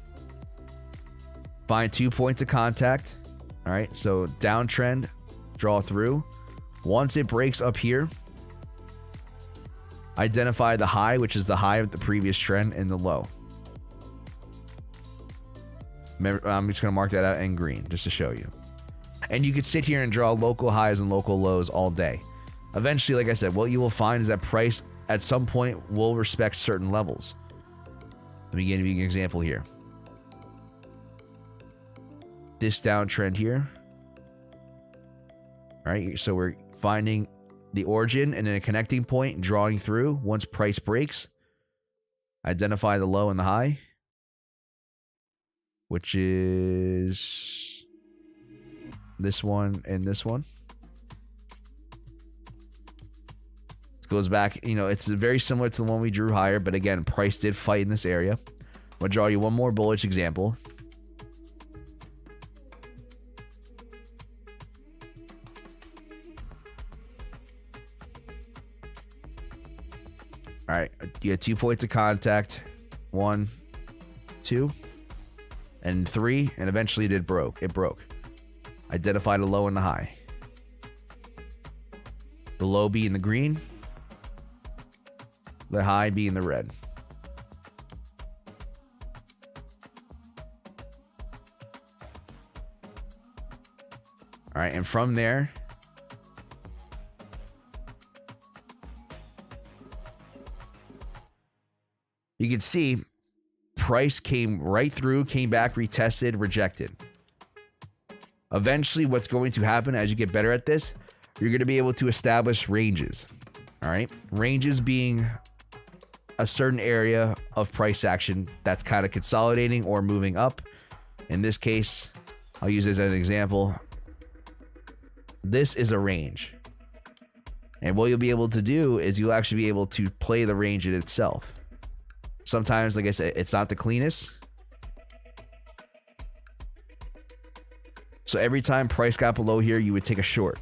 Find 2 points of contact. All right, so downtrend, draw through. Once it breaks up here, identify the high, which is the high of the previous trend, and the low. Remember, I'm just going to mark that out in green just to show you. And you could sit here and draw local highs and local lows all day. Eventually, like I said, what you will find is that price at some point will respect certain levels. Let me give you an example here. This downtrend here. All right, so we're finding the origin and then a connecting point, drawing through. Once price breaks, identify the low and the high, which is this one and this one. This goes back, it's very similar to the one we drew higher, but again, price did fight in this area. I'll draw you one more bullish example. All right, you had 2 points of contact, 1, 2, and 3, and eventually it broke. Identify the low and the high. The low being the green, the high being the red. All right, and from there, you can see price came right through, came back, retested, rejected. Eventually, what's going to happen as you get better at this, you're going to be able to establish ranges. All right, ranges being a certain area of price action that's kind of consolidating or moving up. In this case, I'll use this as an example. This is a range. And what you'll be able to do is you'll actually be able to play the range in itself. Sometimes, like I said, it's not the cleanest. So every time price got below here, you would take a short.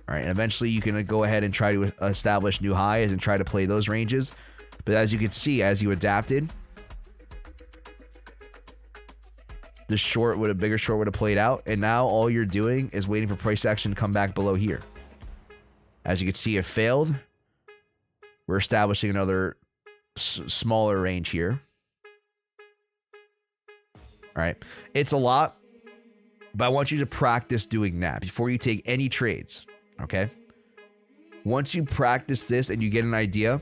All right, and eventually you can go ahead and try to establish new highs and try to play those ranges. But as you can see, as you adapted, the short would, a bigger short would have played out. And now all you're doing is waiting for price action to come back below here. As you can see, it failed. We're establishing another smaller range here. All right. It's a lot, but I want you to practice doing that before you take any trades. Okay. Once you practice this and you get an idea,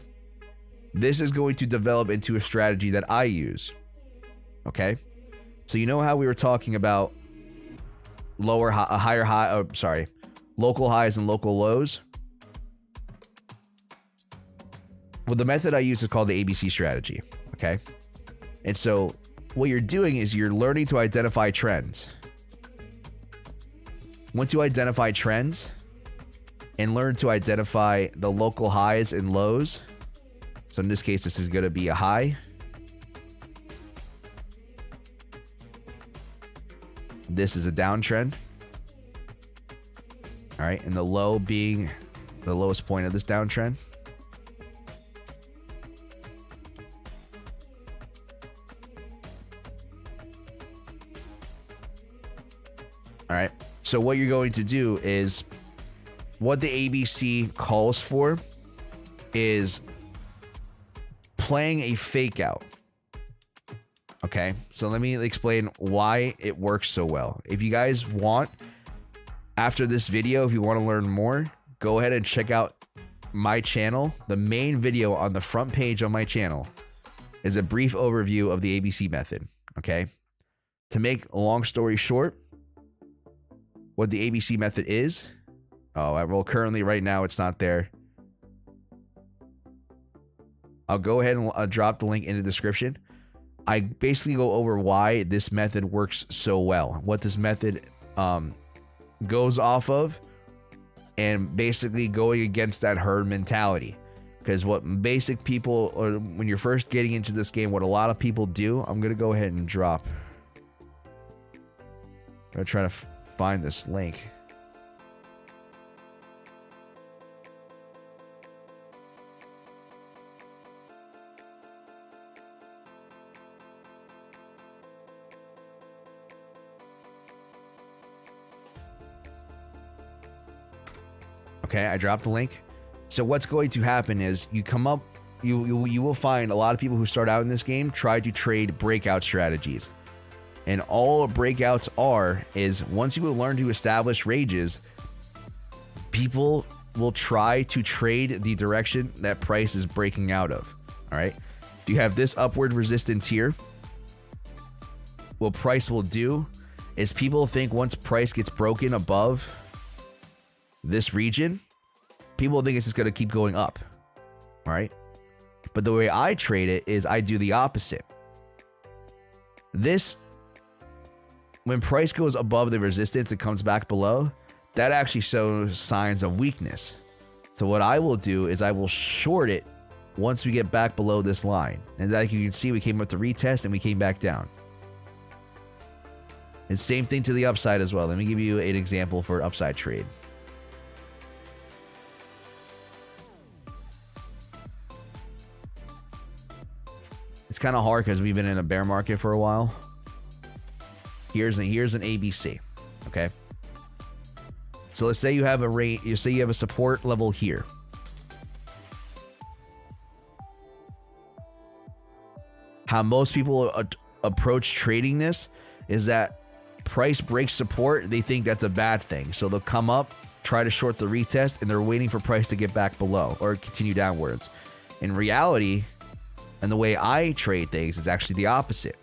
this is going to develop into a strategy that I use. Okay. So you know how we were talking about local highs and local lows? Well, the method I use is called the ABC strategy. Okay. And so what you're doing is you're learning to identify trends. Once you identify trends and learn to identify the local highs and lows. So in this case, this is going to be a high. This is a downtrend. All right. And the low being the lowest point of this downtrend. All right. So what you're going to do is what the ABC calls for is playing a fake out. Okay. Okay, so let me explain why it works so well. If you guys want, after this video, if you want to learn more, go ahead and check out my channel. The main video on the front page of my channel is a brief overview of the ABC method. Okay, to make a long story short, what the ABC method is. Oh, well, currently right now it's not there. I'll go ahead and drop the link in the description. I basically go over why this method works so well, what this method goes off of, and basically going against that herd mentality. Because what basic people, or when you're first getting into this game, what a lot of people do, I'm going to go ahead and drop. I'm going to try to find this link. Okay, I dropped the link. So what's going to happen is you come up, you will find a lot of people who start out in this game try to trade breakout strategies. And all breakouts are is once you learn to establish ranges, people will try to trade the direction that price is breaking out of. All right. You have this upward resistance here. What price will do is people think once price gets broken above this region, people think it's just going to keep going up. All right. But the way I trade it is I do the opposite. When price goes above the resistance, it comes back below. That actually shows signs of weakness. So what I will do is I will short it once we get back below this line. And like you can see, we came up to retest and we came back down. And same thing to the upside as well. Let me give you an example for upside trade. It's kind of hard because we've been in a bear market for a while. Here's an ABC. Okay. So let's say you have a rate. You say you have a support level here. How most people approach trading this is that price breaks support. They think that's a bad thing. So they'll come up, try to short the retest, and they're waiting for price to get back below or continue downwards. In reality, and the way I trade things is actually the opposite.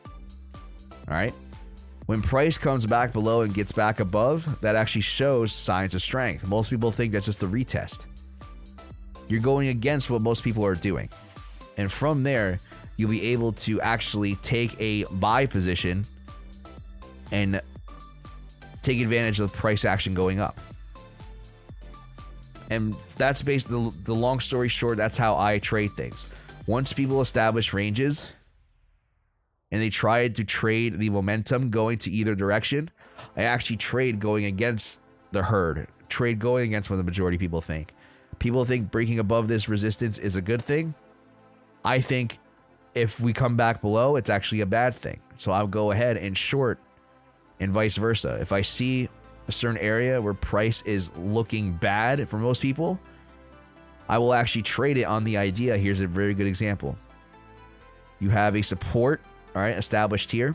All right. When price comes back below and gets back above, that actually shows signs of strength. Most people think that's just a retest. You're going against what most people are doing. And from there, you'll be able to actually take a buy position and take advantage of the price action going up. And that's basically the long story short. That's how I trade things. Once people establish ranges and they try to trade the momentum going to either direction, I actually trade going against the herd, trade going against what the majority of people think. People think breaking above this resistance is a good thing. I think if we come back below, it's actually a bad thing. So I'll go ahead and short and vice versa. If I see a certain area where price is looking bad for most people, I will actually trade it on the idea. Here's a very good example. You have a support, all right, established here.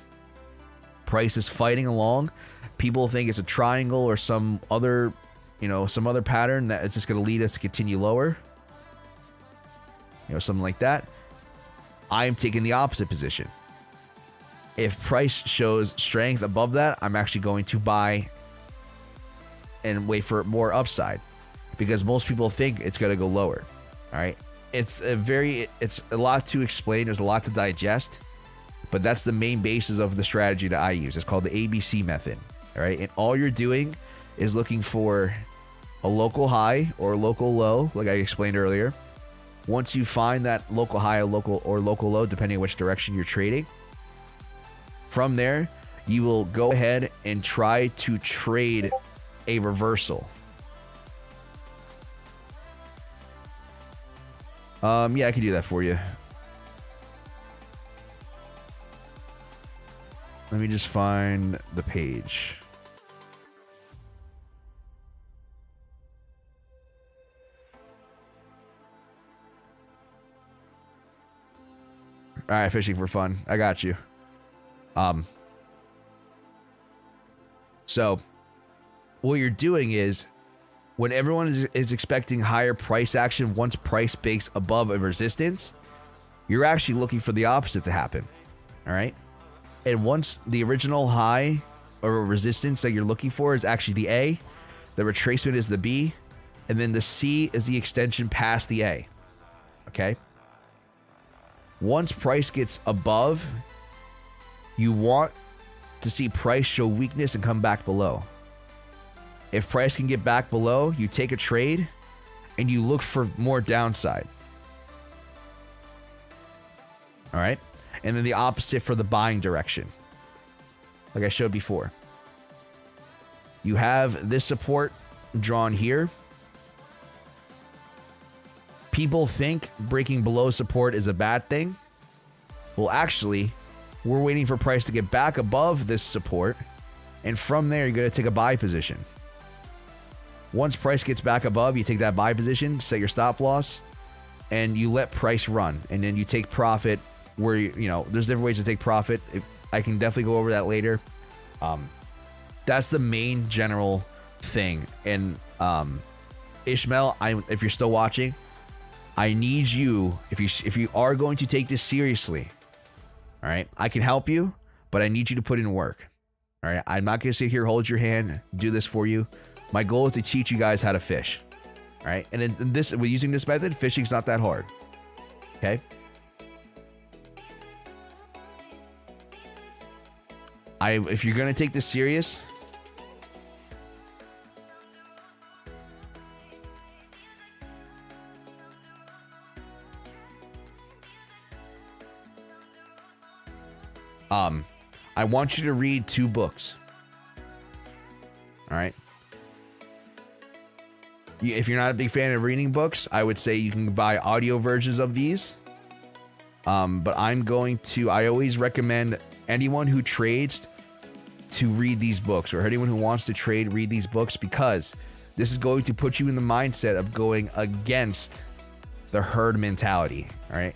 Price is fighting along. People think it's a triangle or some other, some other pattern that it's just going to lead us to continue lower. Something like that. I'm taking the opposite position. If price shows strength above that, I'm actually going to buy and wait for more upside. Because most people think it's going to go lower. All right. It's a lot to explain. There's a lot to digest, but that's the main basis of the strategy that I use. It's called the ABC method. All right. And all you're doing is looking for a local high or local low, like I explained earlier. Once you find that local high or local low, depending on which direction you're trading, from there, you will go ahead and try to trade a reversal. Yeah, I can do that for you. Let me just find the page. All right, fishing for fun. I got you. So what you're doing is, when everyone is expecting higher price action, once price breaks above a resistance, you're actually looking for the opposite to happen. All right. And once the original high or resistance that you're looking for is actually the A, the retracement is the B, and then the C is the extension past the A. Okay. Once price gets above, you want to see price show weakness and come back below. If price can get back below, you take a trade and you look for more downside. All right. And then the opposite for the buying direction. Like I showed before. You have this support drawn here. People think breaking below support is a bad thing. Well, actually, we're waiting for price to get back above this support. And from there, you're going to take a buy position. Once price gets back above, you take that buy position, set your stop loss, and you let price run. And then you take profit where, you know, there's different ways to take profit. I can definitely go over that later. That's the main general thing. And Ishmael, if you're still watching, I need you, if you are going to take this seriously, all right, I can help you, but I need you to put in work. All right, I'm not going to sit here, hold your hand, do this for you. My goal is to teach you guys how to fish. All right, and in this, with using this method, fishing's not that hard. Okay. If you're going to take this serious, I want you to read 2 books. All right. If you're not a big fan of reading books, I would say you can buy audio versions of these. But I always recommend anyone who trades to read these books, or anyone who wants to trade, read these books, because this is going to put you in the mindset of going against the herd mentality. All right.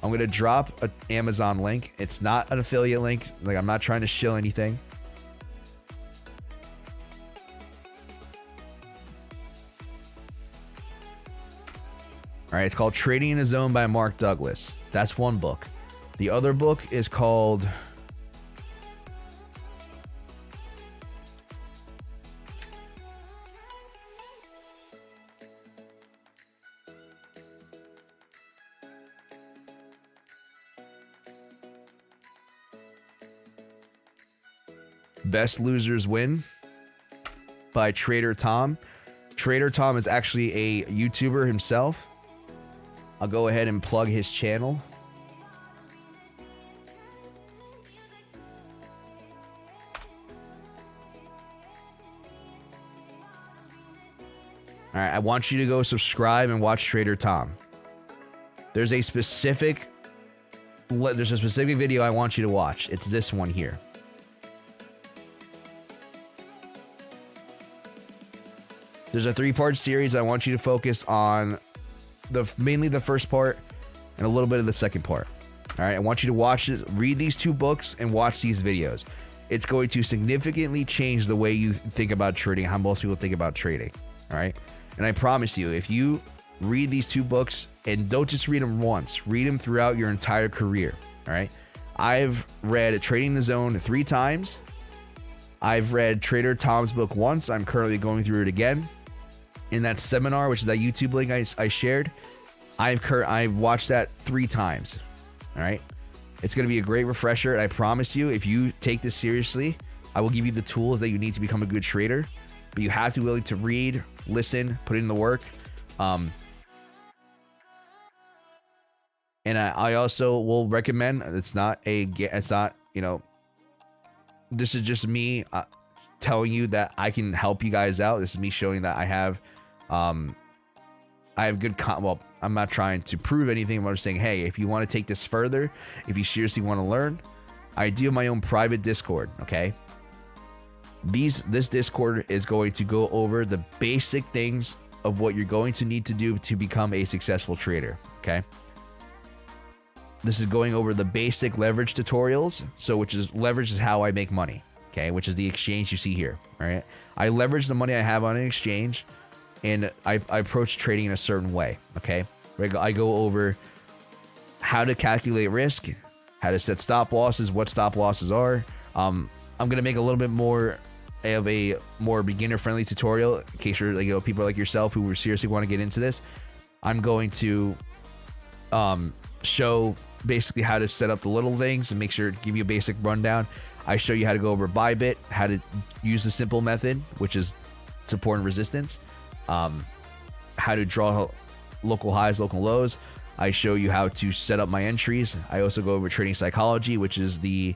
I'm going to drop an Amazon link. It's not an affiliate link. Like, I'm not trying to shill anything. All right. It's called Trading in a Zone by Mark Douglas. That's one book. The other book is called Best Losers Win by Trader Tom. Trader Tom is actually a YouTuber himself. I'll go ahead and plug his channel. All right, I want you to go subscribe and watch Trader Tom. There's a specific video I want you to watch. It's this one here. There's a 3-part series. I want you to focus on mainly the first part and a little bit of the second part. All right. I want you to watch this, read these 2 books and watch these videos. It's going to significantly change the way you think about trading, how most people think about trading. All right. And I promise you, if you read these 2 books, and don't just read them once, read them throughout your entire career. All right. I've read Trading the Zone 3 times. I've read Trader Tom's book once. I'm currently going through it again. In that seminar, which is that YouTube link I shared, I've watched that 3 times. All right. It's going to be a great refresher. And I promise you, if you take this seriously, I will give you the tools that you need to become a good trader. But you have to be willing to read, listen, put in the work. And I also will recommend, it's not, you know, this is just me telling you that I can help you guys out. This is me showing that I have good well, I'm not trying to prove anything. I'm just saying, hey, if you want to take this further, if you seriously want to learn, I do have my own private Discord. Okay. This Discord is going to go over the basic things of what you're going to need to do to become a successful trader. Okay. This is going over the basic leverage tutorials. So which is leverage is how I make money. Okay, which is the exchange you see here. All right, I leverage the money I have on an exchange, and I approach trading in a certain way. Okay, I go over how to calculate risk, how to set stop losses, what stop losses are. I'm gonna make a little bit more of a more beginner friendly tutorial in case you're people like yourself who seriously want to get into this. I'm going to show basically how to set up the little things and make sure to give you a basic rundown. I show you how to go over Bybit, how to use the simple method, which is support and resistance, how to draw local highs, local lows. I show you how to set up my entries. I also go over trading psychology, which is the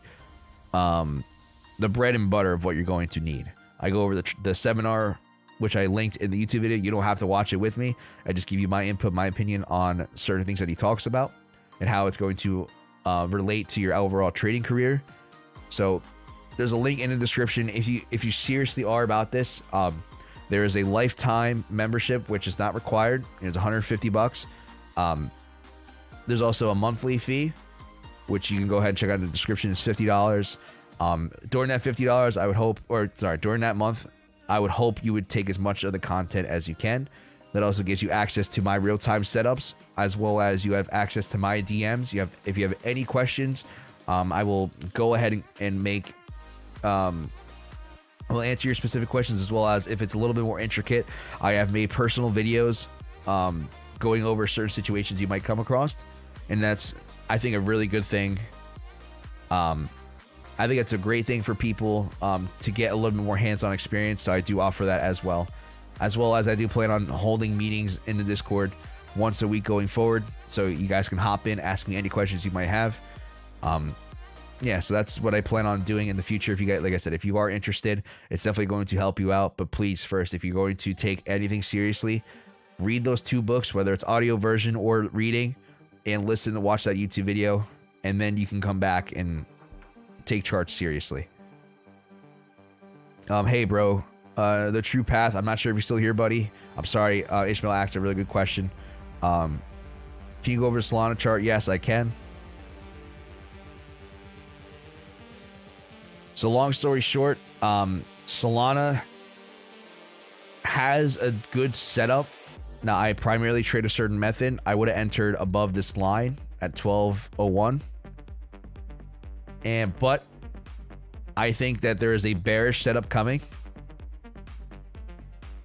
bread and butter of what you're going to need. I go over the seminar, which I linked in the YouTube video. You don't have to watch it with me. I just give you my input, my opinion on certain things that he talks about and how it's going to relate to your overall trading career. So there's a link in the description. If you seriously are about this, there is a lifetime membership, which is not required. It's $150. There's also a monthly fee, which you can go ahead and check out in the description. It's $50. During that $50, I would hope, during that month, I would hope you would take as much of the content as you can. That also gives you access to my real-time setups, as well as you have access to my DMs. If you have any questions, I will go ahead and make, I will answer your specific questions, as well as if it's a little bit more intricate, I have made personal videos going over certain situations you might come across, and that's, I think, a really good thing. I think it's a great thing for people to get a little bit more hands-on experience, so I do offer that as well as I do plan on holding meetings in the Discord once a week going forward, so you guys can hop in, ask me any questions you might have. Yeah, so that's what I plan on doing in the future. If you guys, like I said, if you are interested, it's definitely going to help you out. But please, first, if you're going to take anything seriously, read those 2 books, whether it's audio version or reading, and listen and watch that YouTube video, and then you can come back and take charge seriously. Hey, bro, the true path. I'm not sure if you're still here, buddy. I'm sorry. Ishmael asked a really good question. Can you go over the Solana chart? Yes, I can. So long story short, Solana has a good setup. Now, I primarily trade a certain method. I would have entered above this line at 1201. But I think that there is a bearish setup coming.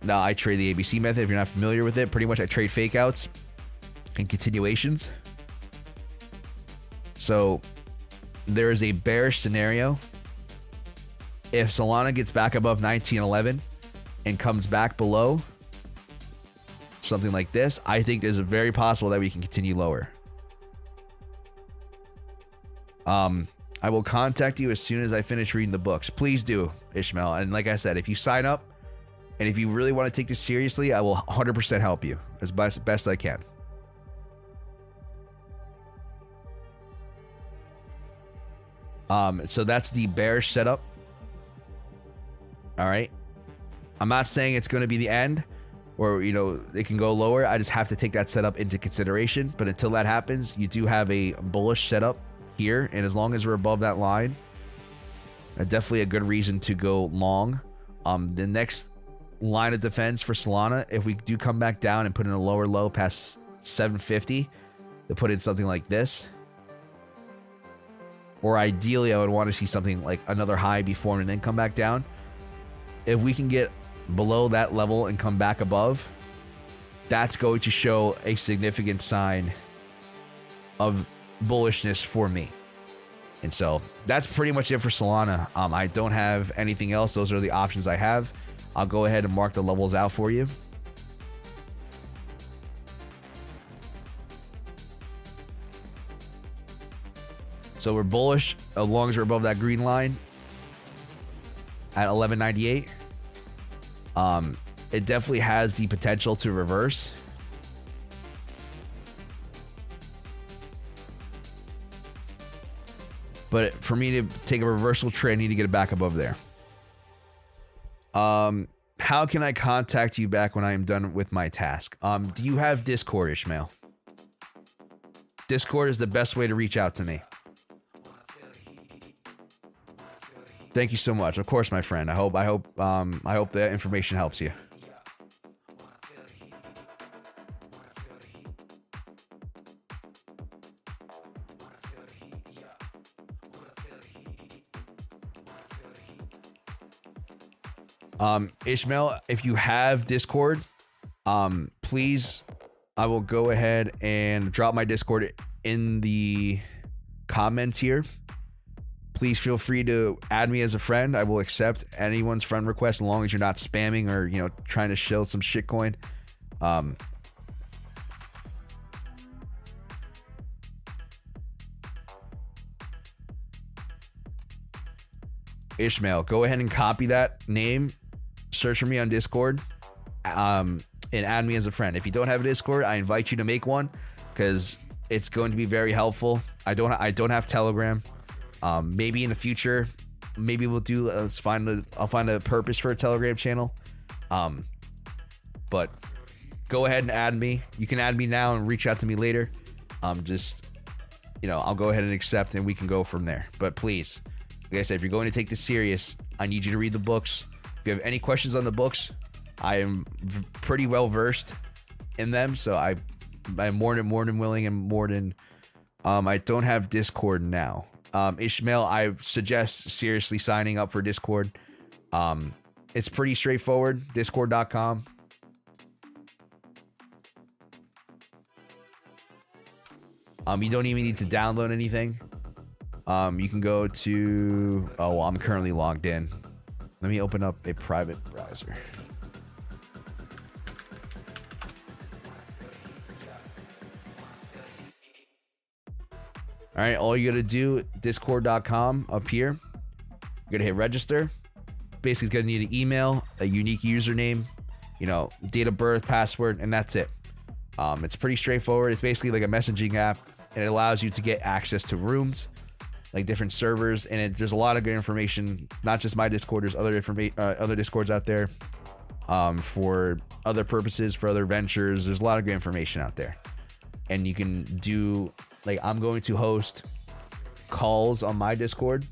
Now, I trade the ABC method. If you're not familiar with it, pretty much I trade fake outs and continuations. So there is a bearish scenario. If Solana gets back above 1911 and comes back below something like this, I think there's a very possible that we can continue lower. I will contact you as soon as I finish reading the books. Please do, Ishmael. And like I said, if you sign up and if you really want to take this seriously, I will 100% help you as best I can. So that's the bearish setup. All right. I'm not saying it's going to be the end or, it can go lower. I just have to take that setup into consideration. But until that happens, you do have a bullish setup here. And as long as we're above that line, definitely a good reason to go long. The next line of defense for Solana, if we do come back down and put in a lower low past 750, to put in something like this. Or ideally, I would want to see something like another high be formed and then come back down. If we can get below that level and come back above, that's going to show a significant sign of bullishness for me. And so that's pretty much it for Solana. I don't have anything else. Those are the options I have. I'll go ahead and mark the levels out for you. So we're bullish as long as we're above that green line at 1198. It definitely has the potential to reverse. But for me to take a reversal trade, I need to get it back above there. How can I contact you back when I am done with my task? Do you have Discord, Ishmael? Discord is the best way to reach out to me. Thank you so much. Of course, my friend. I hope that information helps you. Ishmael, if you have Discord, please, I will go ahead and drop my Discord in the comments here. Please feel free to add me as a friend. I will accept anyone's friend request as long as you're not spamming or, you know, trying to shill some shitcoin. Ishmael, go ahead and copy that name, search for me on Discord, and add me as a friend. If you don't have a Discord, I invite you to make one because it's going to be very helpful. I don't have Telegram. Maybe in the future, maybe we'll do. I'll find a purpose for a Telegram channel. But go ahead and add me. You can add me now and reach out to me later. Just, you know, I'll go ahead and accept, and we can go from there. But please, like I said, if you're going to take this serious, I need you to read the books. If you have any questions on the books, I am pretty well versed in them, so I'm more than willing and more than. I don't have Discord now. Ishmael, I suggest seriously signing up for Discord. It's pretty straightforward. Discord.com. You don't even need to download anything. You can go to. Oh, well, I'm currently logged in. Let me open up a private browser. All right, all you gotta do, discord.com up here. You're gonna hit register. Basically, it's gonna need an email, a unique username, you know, date of birth, password, and that's it. It's pretty straightforward. It's basically like a messaging app, and it allows you to get access to rooms, like different servers, and there's a lot of good information. Not just my Discord, there's other Discords out there, for other purposes, for other ventures. There's a lot of good information out there, and you can do. Like, I'm going to host calls on my Discord.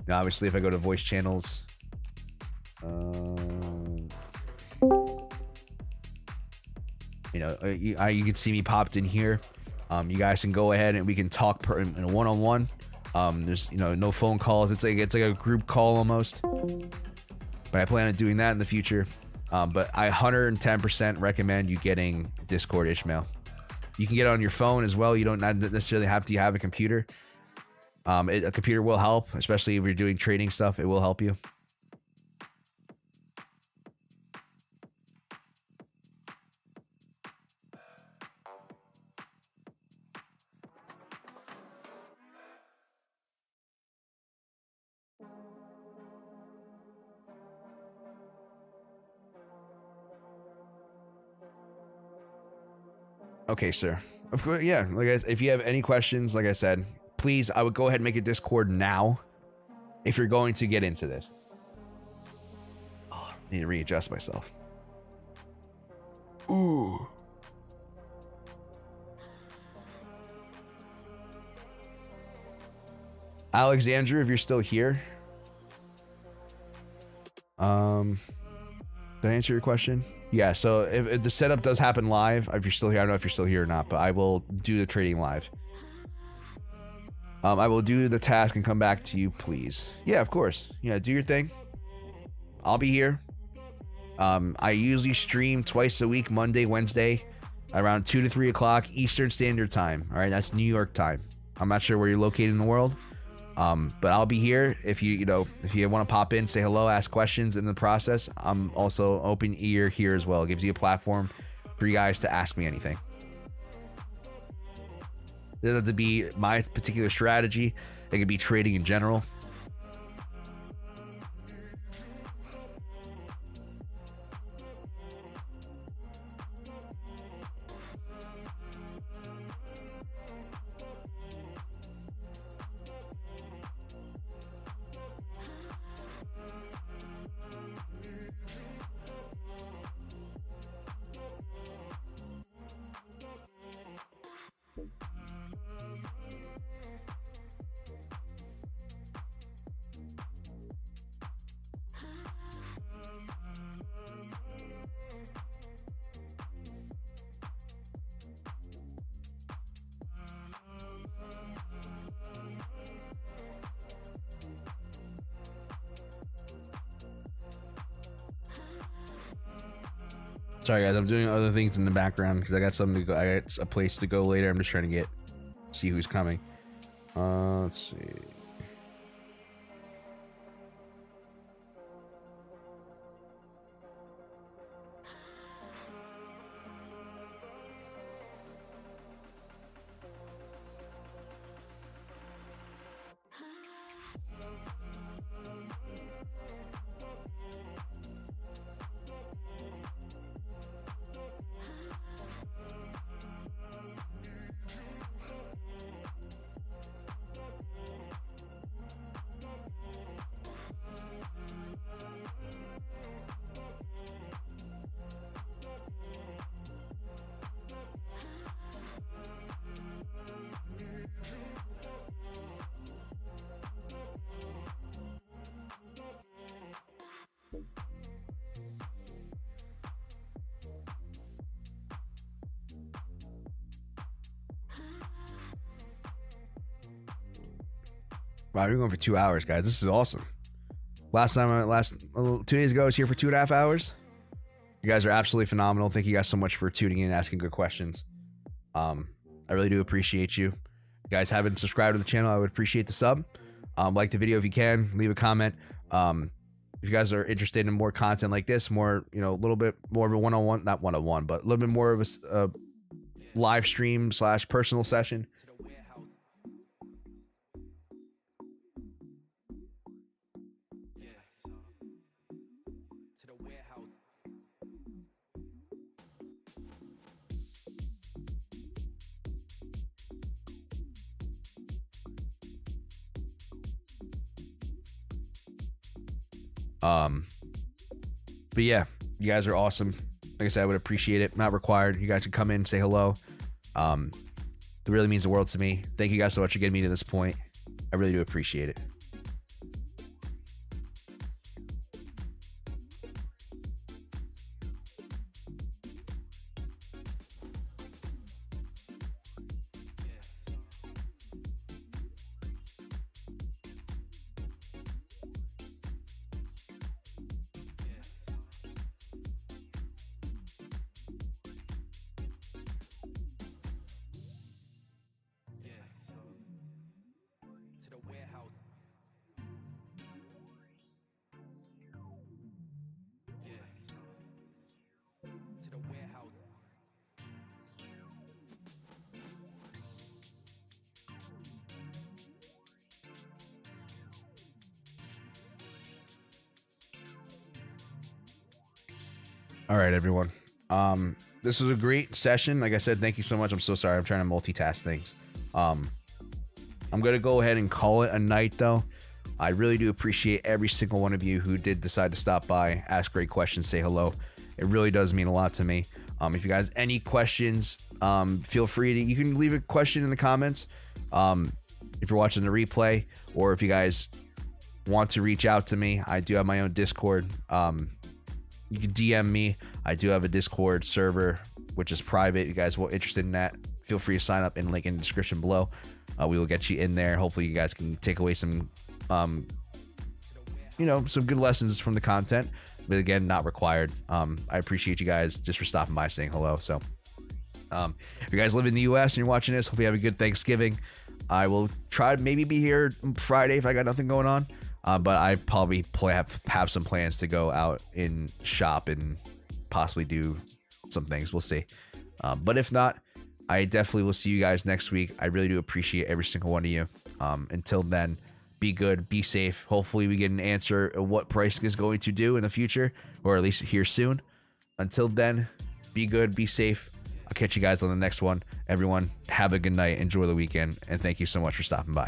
Now, obviously, if I go to voice channels, you know, you can see me popped in here. You guys can go ahead and we can talk in a one-on-one. There's, you know, no phone calls. It's like a group call almost. But I plan on doing that in the future. But I 110% recommend you getting Discord, Ishmael. You can get it on your phone as well. You don't necessarily have to have a computer. A computer will help, especially if you're doing trading stuff. It will help you. Okay, sir. Of course, yeah. Like, if you have any questions, like I said, please, I would go ahead and make a Discord now. If you're going to get into this, I need to readjust myself. Ooh. Alexandra, if you're still here, did I answer your question? Yeah, so if the setup does happen live, if you're still here, I don't know if you're still here or not, but I will do the trading live. I will do the task and come back to you, please. Yeah, of course. Yeah, do your thing. I'll be here. I usually stream twice a week, Monday, Wednesday, around 2 to 3 o'clock Eastern Standard Time. All right, that's New York time. I'm not sure where you're located in the world. But I'll be here if you want to pop in, say hello, ask questions in the process. I'm also open ear here as well. It gives you a platform for you guys to ask me anything. It doesn't have to be my particular strategy. It could be trading in general. Sorry guys, I'm doing other things in the background because I got something to go. I got a place to go later. I'm just trying to see who's coming. Let's see. Wow, we're going for 2 hours, guys. This is awesome. Last 2 days ago, I was here for 2.5 hours. You guys are absolutely phenomenal. Thank you guys so much for tuning in and asking good questions. I really do appreciate you. If you guys haven't subscribed to the channel, I would appreciate the sub. Like the video if you can. Leave a comment. If you guys are interested in more content like this, more, you know, a little bit more of a one-on-one, not one-on-one, but a little bit more of a live stream / personal session. But yeah, you guys are awesome. Like I said, I would appreciate it. Not required. You guys can come in and say hello. It really means the world to me. Thank you guys so much for getting me to this point. I really do appreciate it. All right, everyone. This was a great session. Like I said, thank you so much. I'm so sorry. I'm trying to multitask things. I'm going to go ahead and call it a night, though. I really do appreciate every single one of you who did decide to stop by, ask great questions, say hello. It really does mean a lot to me. If you guys any questions, feel free to, you can leave a question in the comments. If you're watching the replay, or if you guys want to reach out to me, I do have my own Discord. You can DM me. I do have a Discord server, which is private. You guys are interested in that, feel free to sign up in the link in the description below. We will get you in there. Hopefully you guys can take away some, you know, some good lessons from the content, but again, not required. I appreciate you guys just for stopping by, saying hello. So if you guys live in the US and you're watching this, hope you have a good Thanksgiving. I will try to maybe be here Friday if I got nothing going on. But I probably have some plans to go out and shop and possibly do some things. We'll see. But if not, I definitely will see you guys next week. I really do appreciate every single one of you. Until then, be good, be safe. Hopefully we get an answer of what pricing is going to do in the future, or at least here soon. Until then, be good, be safe. I'll catch you guys on the next one. Everyone, have a good night. Enjoy the weekend. And thank you so much for stopping by.